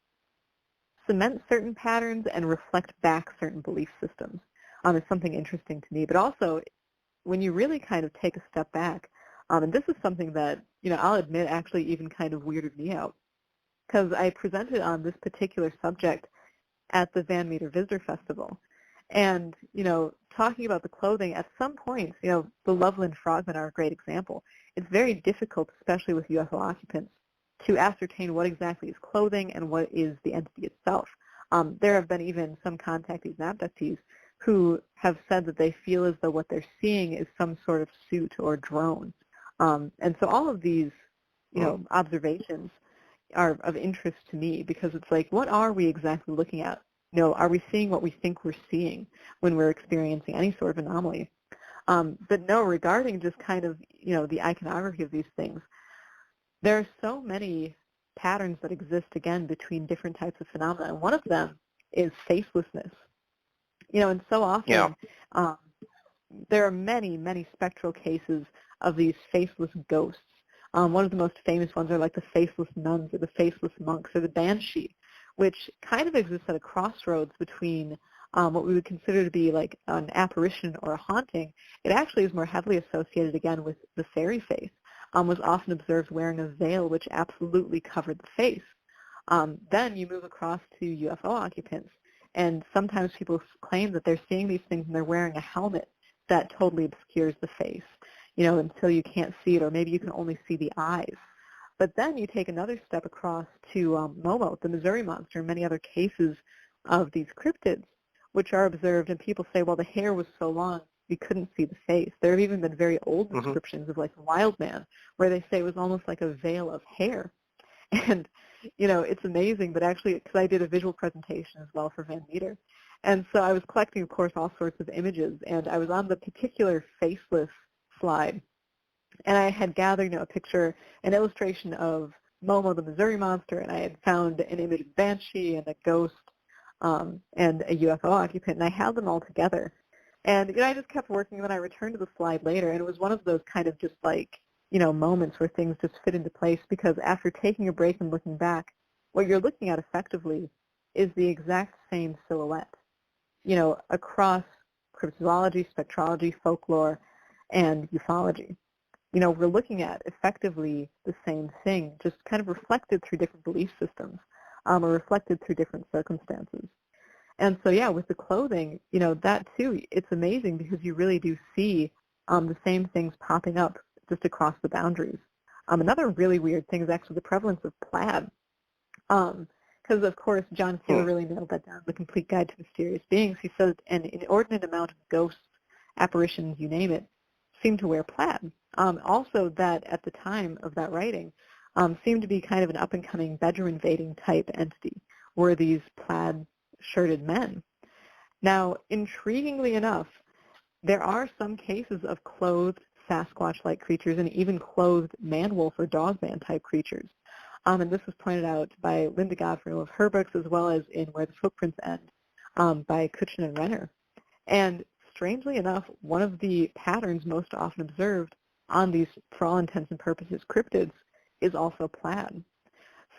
S3: cement certain patterns and reflect back certain belief systems. It's something interesting to me. But also, when you really kind of take a step back, and this is something that, I'll admit actually even kind of weirded me out, because I presented on this particular subject at the Van Meter Visitor Festival. And, talking about the clothing, at some points, the Loveland Frogmen are a great example. It's very difficult, especially with UFO occupants, to ascertain what exactly is clothing and what is the entity itself. There have been even some contactees and abductees who have said that they feel as though what they're seeing is some sort of suit or drone. And so all of these, observations are of interest to me, because it's like, what are we exactly looking at? Are we seeing what we think we're seeing when we're experiencing any sort of anomaly? But no, regarding just kind of, the iconography of these things, there are so many patterns that exist, again, between different types of phenomena. And one of them is facelessness. And so often there are many, many spectral cases of these faceless ghosts. One of the most famous ones are like the faceless nuns or the faceless monks or the banshee, which kind of exists at a crossroads between what we would consider to be like an apparition or a haunting. It actually is more heavily associated, again, with the fairy faith, was often observed wearing a veil which absolutely covered the face. Then you move across to UFO occupants, and sometimes people claim that they're seeing these things and they're wearing a helmet that totally obscures the face, until you can't see it, or maybe you can only see the eyes. But then you take another step across to Momo, the Missouri Monster, and many other cases of these cryptids, which are observed, and people say, well, the hair was so long, you couldn't see the face. There have even been very old descriptions of like the wild man, where they say it was almost like a veil of hair. And, it's amazing, but actually, because I did a visual presentation as well for Van Meter, and so I was collecting, of course, all sorts of images, and I was on the particular faceless slide, and I had gathered, a picture, an illustration of Momo the Missouri Monster, and I had found an image of Banshee and a ghost and a UFO occupant, and I had them all together. And I just kept working, and then I returned to the slide later, and it was one of those kind of just like, moments where things just fit into place, because after taking a break and looking back, what you're looking at effectively is the exact same silhouette, across cryptozoology, spectrology, folklore, and ufology. We're looking at effectively the same thing, just kind of reflected through different belief systems, or reflected through different circumstances. And so, yeah, with the clothing, that too, it's amazing because you really do see the same things popping up just across the boundaries. Another really weird thing is actually the prevalence of plaid. Because, of course, John Keeler really nailed that down in The Complete Guide to Mysterious Beings. He says an inordinate amount of ghosts, apparitions, you name it, seem to wear plaid. Also, that at the time of that writing seemed to be kind of an up-and-coming bedroom-invading type entity, were these plaid-shirted men. Now, intriguingly enough, there are some cases of clothed Sasquatch-like creatures and even clothed man-wolf or dog-man type creatures. And this was pointed out by Linda Godfrey of her books, as well as in Where the Footprints End by Kuchin and Renner. And strangely enough, one of the patterns most often observed on these, for all intents and purposes, cryptids is also plaid.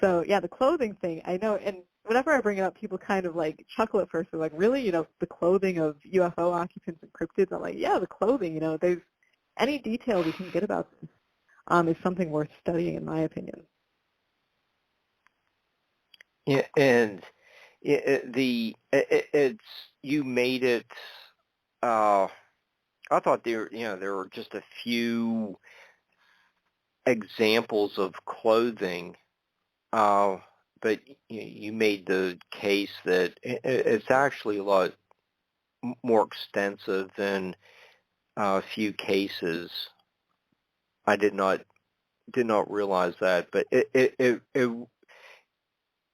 S3: So, yeah, the clothing thing, I know, and whenever I bring it up, people kind of like chuckle at first. They're like, really, the clothing of UFO occupants and cryptids? I'm like, yeah, the clothing, there's any detail we can get about this is something worth studying, in my opinion.
S2: Yeah, and it's you made it. I thought there were just a few examples of clothing, but you made the case that it's actually a lot more extensive than a few cases. I did not realize that, but it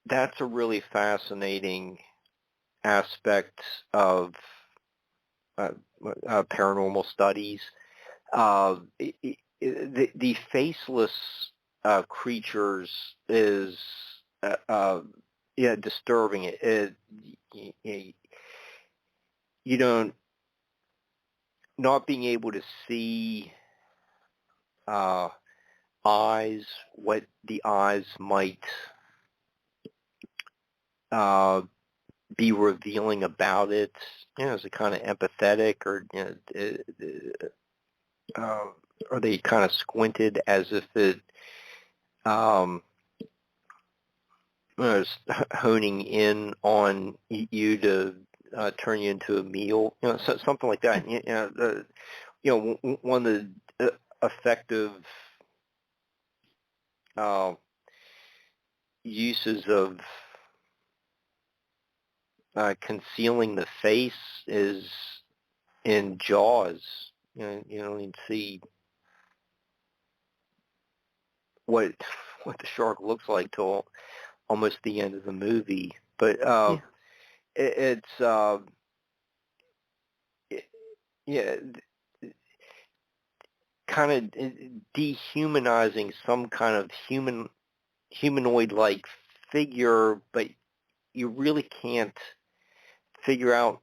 S2: that's a really fascinating aspect of paranormal studies. The faceless creatures is disturbing. You don't, not being able to see eyes, what the eyes might be revealing about it. Is it kind of empathetic, or are they kind of squinted as if it is honing in on you to turn you into a meal? Something like that. One of the effective uses of concealing the face is in Jaws. You don't even see what the shark looks like till almost the end of the movie. But it's kind of dehumanizing some kind of humanoid-like figure, but you really can't figure out,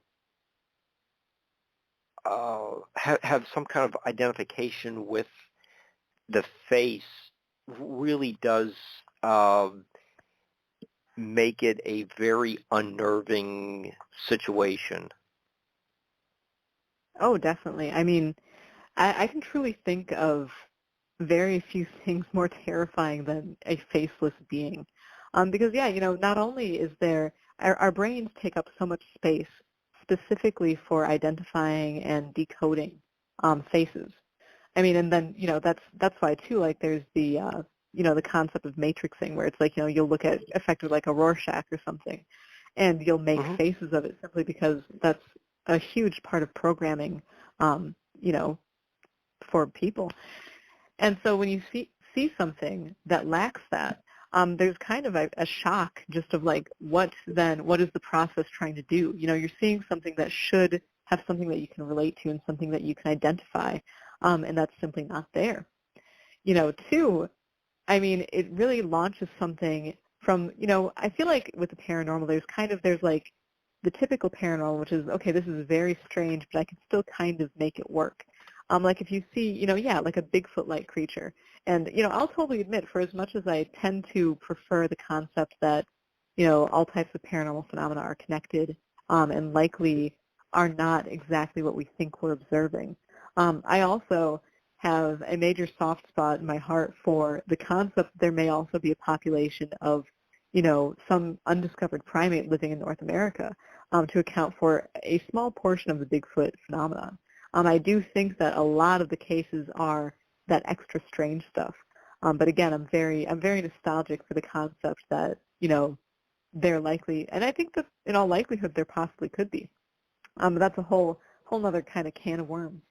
S2: have some kind of identification with the face. Really does make it a very unnerving situation.
S3: Oh, definitely. I mean, I can truly think of very few things more terrifying than a faceless being. Because, not only is there, our brains take up so much space specifically for identifying and decoding faces. I mean, and then, that's why, too, like, there's the, the concept of matrixing, where it's like, you'll look at effectively like a Rorschach or something, and you'll make faces of it simply because that's a huge part of programming, for people. And so when you see something that lacks that, there's kind of a shock just of like, what is the process trying to do? You're seeing something that should have something that you can relate to and something that you can identify, and that's simply not there. Two, I mean, it really launches something from, I feel like with the paranormal, there's like the typical paranormal, which is, okay, this is very strange, but I can still kind of make it work. Like if you see, like a Bigfoot-like creature. And, I'll totally admit, for as much as I tend to prefer the concept that, all types of paranormal phenomena are connected and likely are not exactly what we think we're observing, I also have a major soft spot in my heart for the concept that there may also be a population of, some undiscovered primate living in North America to account for a small portion of the Bigfoot phenomenon. I do think that a lot of the cases are that extra strange stuff. But again, I'm very nostalgic for the concept that, they're likely, and I think that in all likelihood there possibly could be. But that's a whole other kind of can of worms.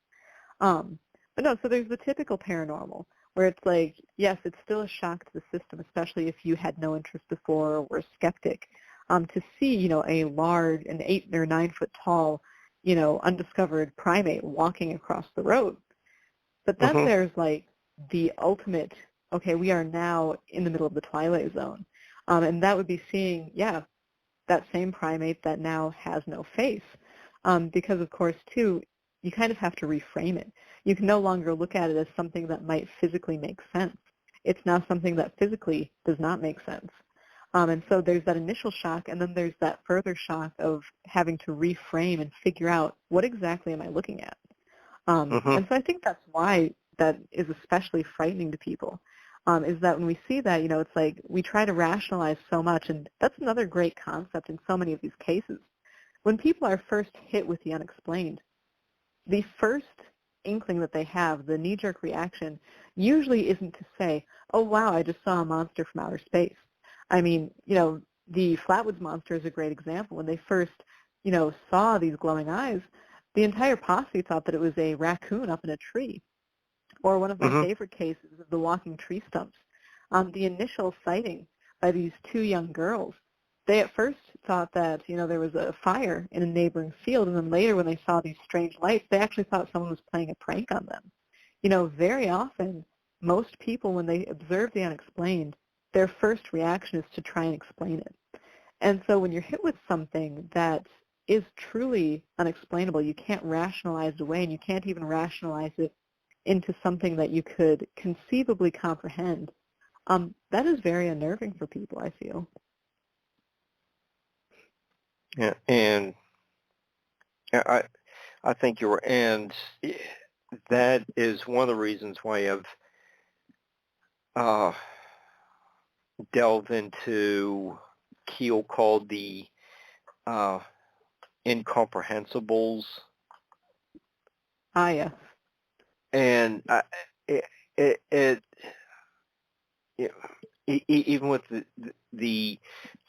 S3: But no, so there's the typical paranormal, where it's like, yes, it's still a shock to the system, especially if you had no interest before or were a skeptic, to see, a large, an 8 or 9 foot tall, undiscovered primate walking across the road. But then there's like the ultimate, okay, we are now in the middle of the Twilight Zone. And that would be seeing, that same primate that now has no face. Because, of course, too, you kind of have to reframe it. You can no longer look at it as something that might physically make sense. It's now something that physically does not make sense. And so there's that initial shock, and then there's that further shock of having to reframe and figure out what exactly am I looking at. And so I think that's why that is especially frightening to people, is that when we see that, it's like we try to rationalize so much, and that's another great concept in so many of these cases. When people are first hit with the unexplained, the first inkling that they have, the knee-jerk reaction, usually isn't to say, oh, wow, I just saw a monster from outer space. I mean, the Flatwoods Monster is a great example. When they first, saw these glowing eyes, the entire posse thought that it was a raccoon up in a tree. Or one of my favorite cases of the walking tree stumps. The initial sighting by these 2 young girls, they at first thought that, there was a fire in a neighboring field, and then later when they saw these strange lights, they actually thought someone was playing a prank on them. Very often, most people, when they observe the unexplained, their first reaction is to try and explain it. And so when you're hit with something that is truly unexplainable, you can't rationalize it away, and you can't even rationalize it into something that you could conceivably comprehend, that is very unnerving for people, I feel.
S2: Yeah, and I think you're, and that is one of the reasons why I've delved into Keel called the incomprehensibles.
S3: Ah, yes.
S2: And even with the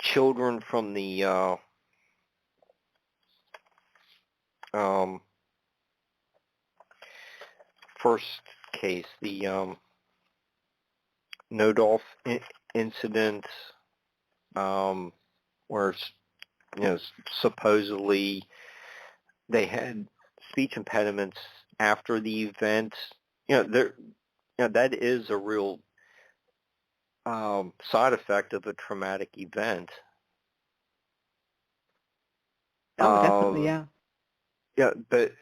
S2: children from the first case, the Nodolf incident, where supposedly they had speech impediments after the event. That is a real side effect of a traumatic event.
S3: Oh, definitely, yeah.
S2: Yeah, but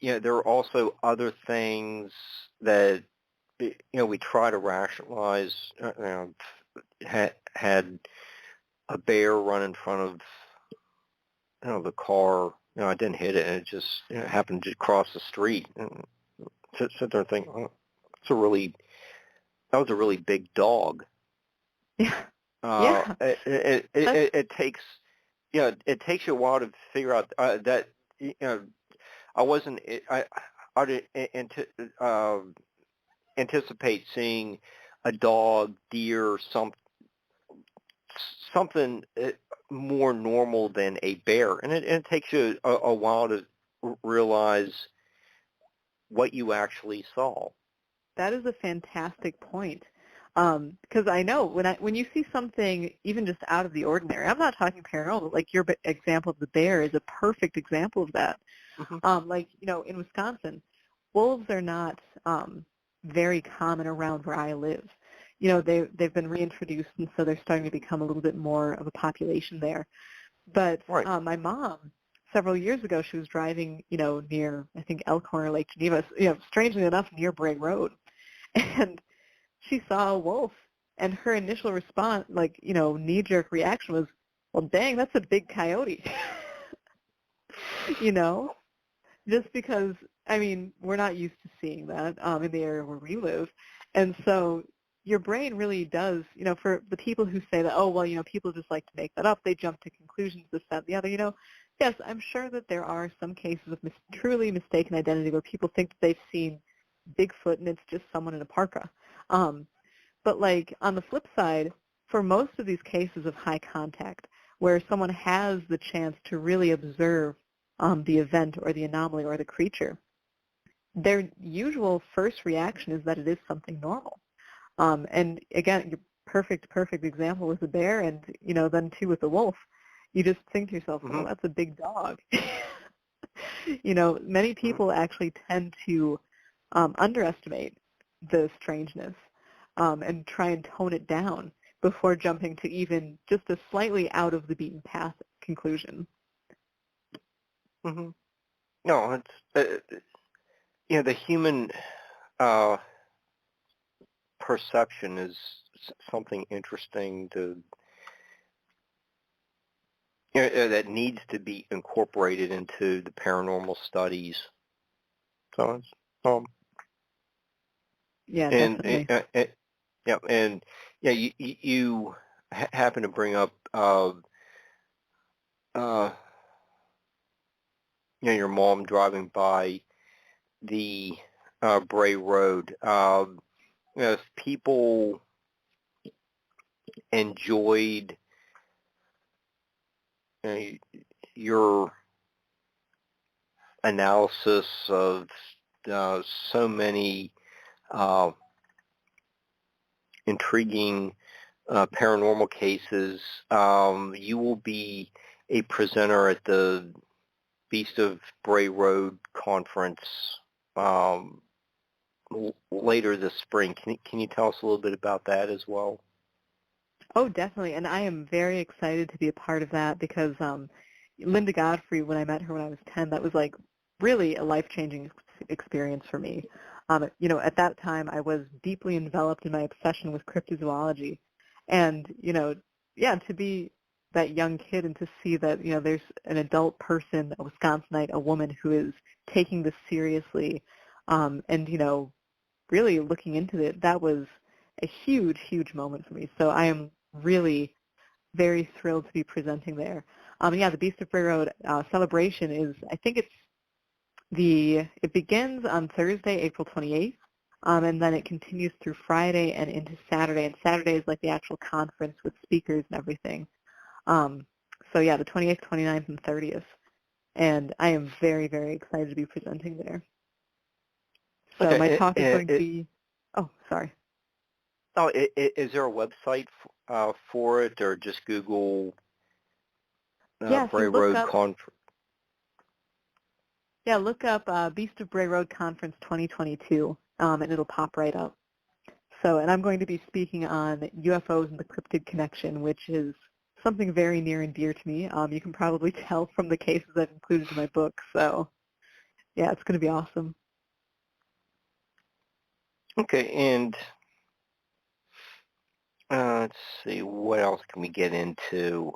S2: there are also other things that we try to rationalize. Had a bear run in front of the car. I didn't hit it, and it just happened to cross the street. And sit there and think, oh, that was a really big dog.
S3: Yeah. Yeah.
S2: It takes it takes you a while to figure out that I wasn't I didn't anticipate seeing a dog, deer, something more normal than a bear, and it takes you a while to realize what you actually saw.
S3: That is a fantastic point, because I know when you see something even just out of the ordinary, I'm not talking paranormal, like your example of the bear is a perfect example of that. Like, in Wisconsin, wolves are not very common around where I live. They've been reintroduced, and so they're starting to become a little bit more of a population there. But my mom, several years ago, she was driving, near, I think, Elkhorn or Lake Geneva, strangely enough, near Bray Road. And she saw a wolf, and her initial response, knee-jerk reaction was, well, dang, that's a big coyote. Just because, we're not used to seeing that in the area where we live. And so your brain really does, for the people who say that, oh, well, people just like to make that up, they jump to conclusions, this, that, and the other, yes, I'm sure that there are some cases of truly mistaken identity where people think that they've seen Bigfoot and it's just someone in a parka. But on the flip side, for most of these cases of high contact, where someone has the chance to really observe the event or the anomaly or the creature, their usual first reaction is that it is something normal. And again, your perfect example with the bear, and then too with the wolf. You just think to yourself, "Oh, that's a big dog." Many people actually tend to underestimate the strangeness and try and tone it down before jumping to even just a slightly out of the beaten path conclusion.
S2: Mm-hmm. No, it's the human perception is something interesting that needs to be incorporated into the paranormal studies. So it's
S3: yeah,
S2: and
S3: definitely.
S2: you happen to bring up your mom driving by the Bray Road. If people enjoyed your analysis of so many intriguing paranormal cases, you will be a presenter at the Beast of Bray Road conference later this spring. Can you tell us a little bit about that as well?
S3: Oh, definitely, and I am very excited to be a part of that because Linda Godfrey, when I met her when I was 10, that was really a life-changing experience for me. At that time, I was deeply enveloped in my obsession with cryptozoology, and to be that young kid and to see that there's an adult person, a Wisconsinite, a woman who is taking this seriously, and really looking into it, that was a huge moment for me. So I am really very thrilled to be presenting there. The Beast of Bray Road celebration is, I think it begins on Thursday, April 28th, and then it continues through Friday and into Saturday. And Saturday is the actual conference with speakers and everything. The 28th, 29th, and 30th. And I am very, very excited to be presenting there. So
S2: okay,
S3: my talk is going to be, sorry.
S2: Oh, is there a website for it, or just Google Bray Road Conference?
S3: Yeah, look up Beast of Bray Road Conference 2022, and it'll pop right up. So, and I'm going to be speaking on UFOs and the cryptid connection, which is something very near and dear to me. You can probably tell from the cases I've included in my book. So, yeah, it's going to be awesome.
S2: Okay, and let's see, what else can we get into?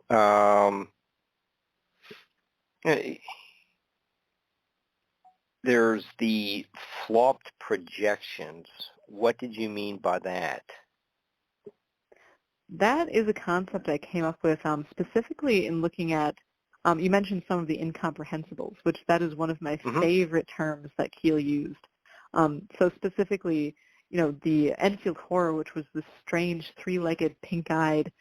S2: There's the flopped projections. What did you mean by that?
S3: That is a concept I came up with specifically in looking at, you mentioned some of the incomprehensibles, which that is one of my favorite terms that Keel used. So specifically, the Enfield Horror, which was this strange three-legged, pink-eyed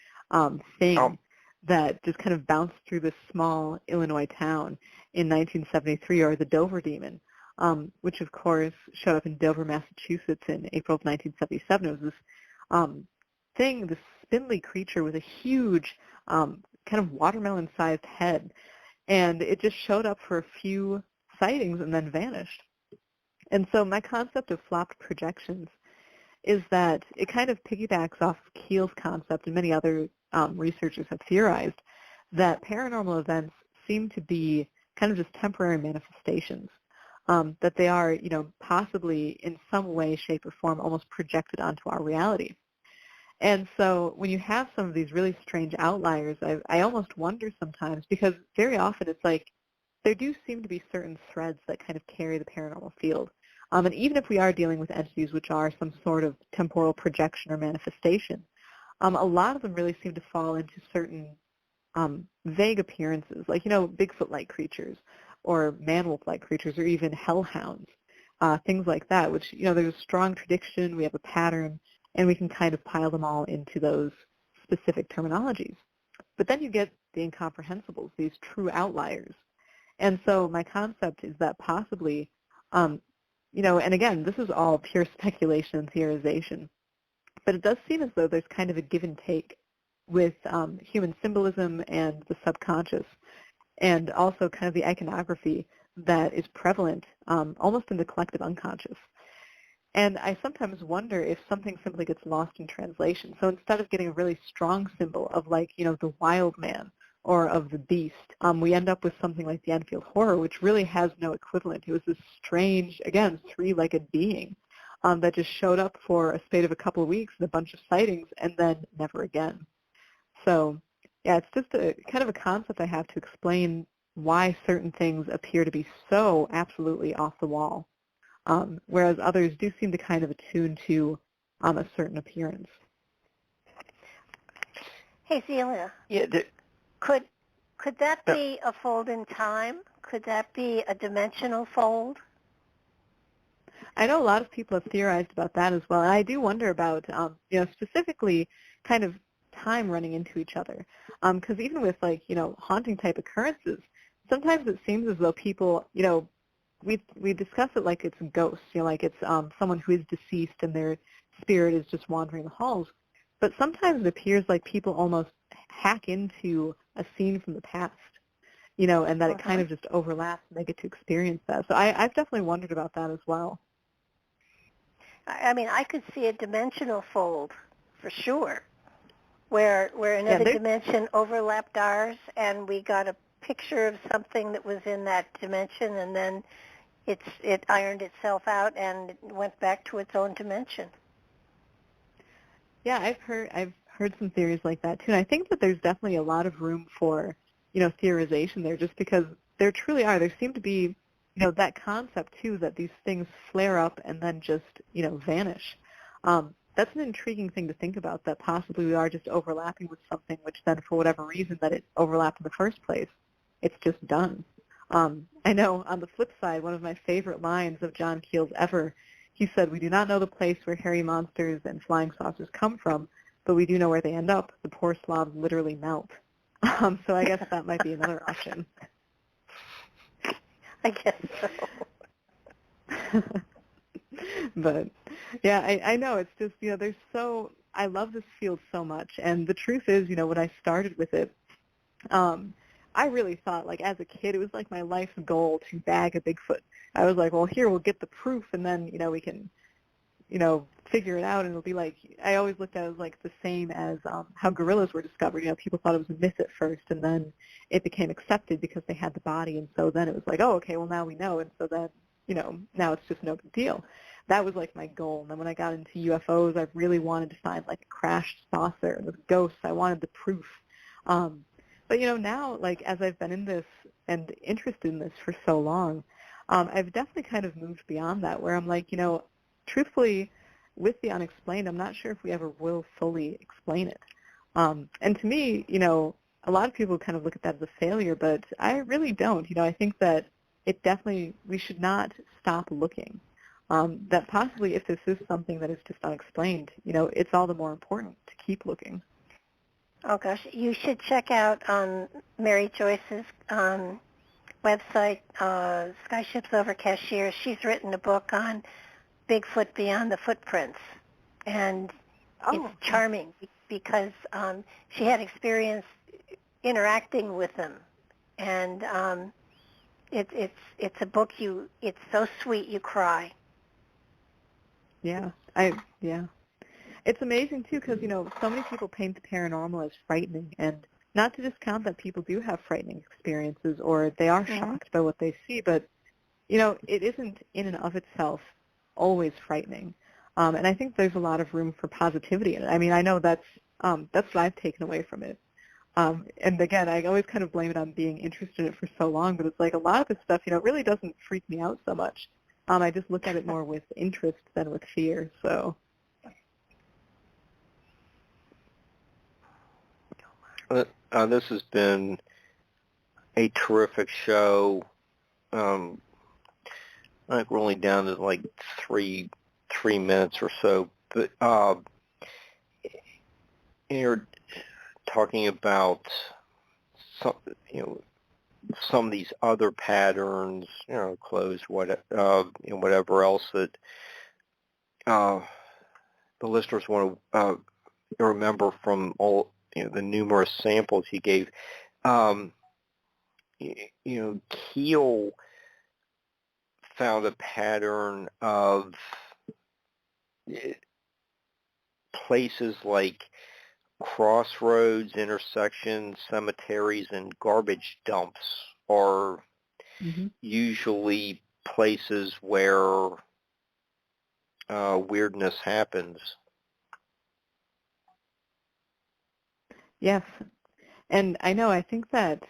S3: thing that just kind of bounced through this small Illinois town in 1973, or the Dover Demon, which of course showed up in Dover, Massachusetts in April of 1977. It was this thing, this spindly creature with a huge kind of watermelon-sized head, and it just showed up for a few sightings and then vanished. And so my concept of flopped projections is that it kind of piggybacks off Keel's concept, and many other researchers have theorized that paranormal events seem to be kind of just temporary manifestations, that they are, possibly in some way, shape, or form almost projected onto our reality. And so when you have some of these really strange outliers, I almost wonder sometimes, because very often it's like there do seem to be certain threads that kind of carry the paranormal field. And even if we are dealing with entities which are some sort of temporal projection or manifestation, a lot of them really seem to fall into certain vague appearances, like, Bigfoot-like creatures or man-wolf-like creatures or even hellhounds, things like that, which, there's a strong prediction, we have a pattern, and we can kind of pile them all into those specific terminologies. But then you get the incomprehensibles, these true outliers. And so my concept is that possibly, and again, this is all pure speculation and theorization, but it does seem as though there's kind of a give and take with human symbolism and the subconscious, and also kind of the iconography that is prevalent almost in the collective unconscious. And I sometimes wonder if something simply gets lost in translation. So instead of getting a really strong symbol of, like, the wild man or of the beast, we end up with something like the Enfield Horror, which really has no equivalent. It was this strange, again, three-legged being that just showed up for a spate of a couple of weeks and a bunch of sightings and then never again. So, yeah, it's just a kind of a concept I have to explain why certain things appear to be so absolutely off the wall, whereas others do seem to kind of attune to a certain appearance.
S4: Hey, Zelia.
S2: Yeah.
S4: Could that be a fold in time? Could that be a dimensional fold?
S3: I know a lot of people have theorized about that as well, and I do wonder about, specifically kind of time running into each other, because even with, like, haunting type occurrences, sometimes it seems as though people, we discuss it like it's ghosts, like it's someone who is deceased and their spirit is just wandering the halls, but sometimes it appears like people almost hack into a scene from the past, and that it kind of just overlaps and they get to experience that. So I've definitely wondered about that as well.
S4: I mean, I could see a dimensional fold for sure, where another dimension overlapped ours, and we got a picture of something that was in that dimension, and then it ironed itself out and went back to its own dimension.
S3: Yeah, I've heard some theories like that too, and I think that there's definitely a lot of room for theorization there, just because there truly are. There seem to be that concept too, that these things flare up and then just vanish. That's an intriguing thing to think about, that possibly we are just overlapping with something which then, for whatever reason that it overlapped in the first place, it's just done. I know on the flip side, one of my favorite lines of John Keel's ever, he said, "We do not know the place where hairy monsters and flying saucers come from, but we do know where they end up. The poor slobs literally melt." So I guess that might be another option.
S4: I guess so.
S3: But yeah, I know, it's just, I love this field so much, and the truth is, when I started with it, I really thought, like, as a kid, it was like my life's goal to bag a Bigfoot. I was like, well, here, we'll get the proof, and then, we can, figure it out, and it'll be like, I always looked at it as like the same as how gorillas were discovered. People thought it was a myth at first, and then it became accepted because they had the body, and so then it was like, oh, okay, well, now we know, and so then, now it's just no big deal. That was like my goal. And then when I got into UFOs, I really wanted to find like a crashed saucer with ghosts. I wanted the proof. But now, like, as I've been in this and interested in this for so long, I've definitely kind of moved beyond that, where I'm like, truthfully, with the unexplained, I'm not sure if we ever will fully explain it. And to me, a lot of people kind of look at that as a failure, but I really don't. I think that we should not stop looking. That possibly, if this is something that is just unexplained, it's all the more important to keep looking.
S4: Oh, gosh. You should check out Mary Joyce's website, Skyships Over Cashiers. She's written a book on Bigfoot Beyond the Footprints, and it's charming because she had experience interacting with them, and it's a book it's so sweet you cry.
S3: Yeah. It's amazing, too, because, so many people paint the paranormal as frightening, and not to discount that people do have frightening experiences or they are shocked by what they see, but, it isn't in and of itself always frightening. And I think there's a lot of room for positivity in it. I mean, I know that's what I've taken away from it. And again, I always kind of blame it on being interested in it for so long, but it's like a lot of this stuff, really doesn't freak me out so much. I just look at it more with interest than with fear, so...
S2: This has been a terrific show. I think we're only down to like three minutes or so, but you're talking about some of these other patterns, clothes, whatever else that the listeners want to remember from all. The numerous samples he gave. Keel found a pattern of places like crossroads, intersections, cemeteries, and garbage dumps are usually places where weirdness happens.
S3: Yes. And I think that,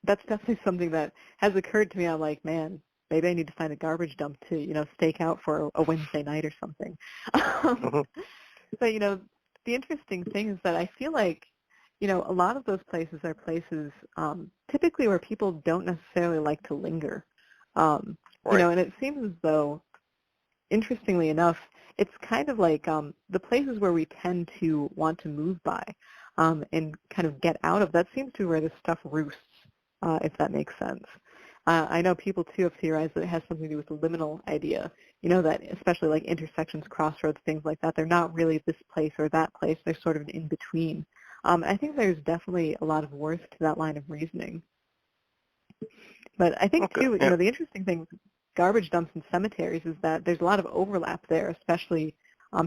S3: that's definitely something that has occurred to me. I'm like, man, maybe I need to find a garbage dump to, stake out for a Wednesday night or something. But, the interesting thing is that I feel like, a lot of those places are places typically where people don't necessarily like to linger. Right. And it seems as though, interestingly enough, it's kind of like the places where we tend to want to move by. And kind of get out of. That seems to be where this stuff roosts, if that makes sense. I know people, too, have theorized that it has something to do with the liminal idea, that especially like intersections, crossroads, things like that, they're not really this place or that place. They're sort of an in-between. I think there's definitely a lot of worth to that line of reasoning. But I think, too, the interesting thing with garbage dumps and cemeteries is that there's a lot of overlap there, especially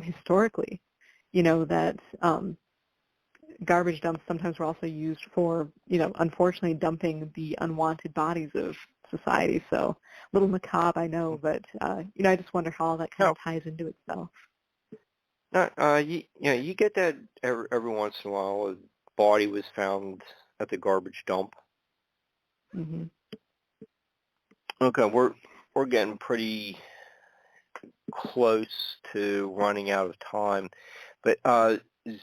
S3: historically, that... garbage dumps sometimes were also used for, unfortunately dumping the unwanted bodies of society. So a little macabre, I know, but, I just wonder how all that kind of ties into itself.
S2: You get that every once in a while. A body was found at the garbage dump.
S3: Mm-hmm.
S2: Okay, we're getting pretty close to running out of time, but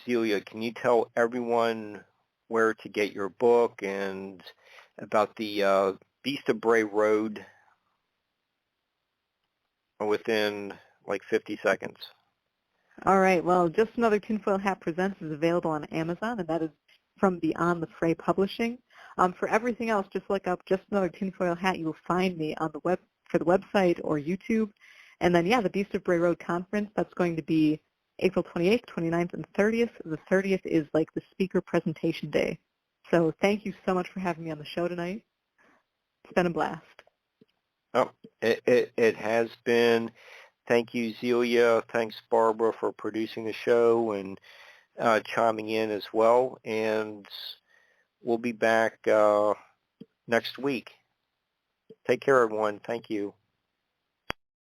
S2: Zelia, can you tell everyone where to get your book and about the Beast of Bray Road within like 50 seconds?
S3: All right. Well, Just Another Tinfoil Hat Presents is available on Amazon, and that is from Beyond the Fray Publishing. For everything else, just look up Just Another Tinfoil Hat. You will find me on the website or YouTube. And then, the Beast of Bray Road Conference, that's going to be April 28th, 29th, and 30th. The 30th is like the speaker presentation day. So thank you so much for having me on the show tonight. It's been a blast.
S2: Oh, it has been. Thank you, Zelia. Thanks, Barbara, for producing the show and chiming in as well. And we'll be back next week. Take care, everyone. Thank you.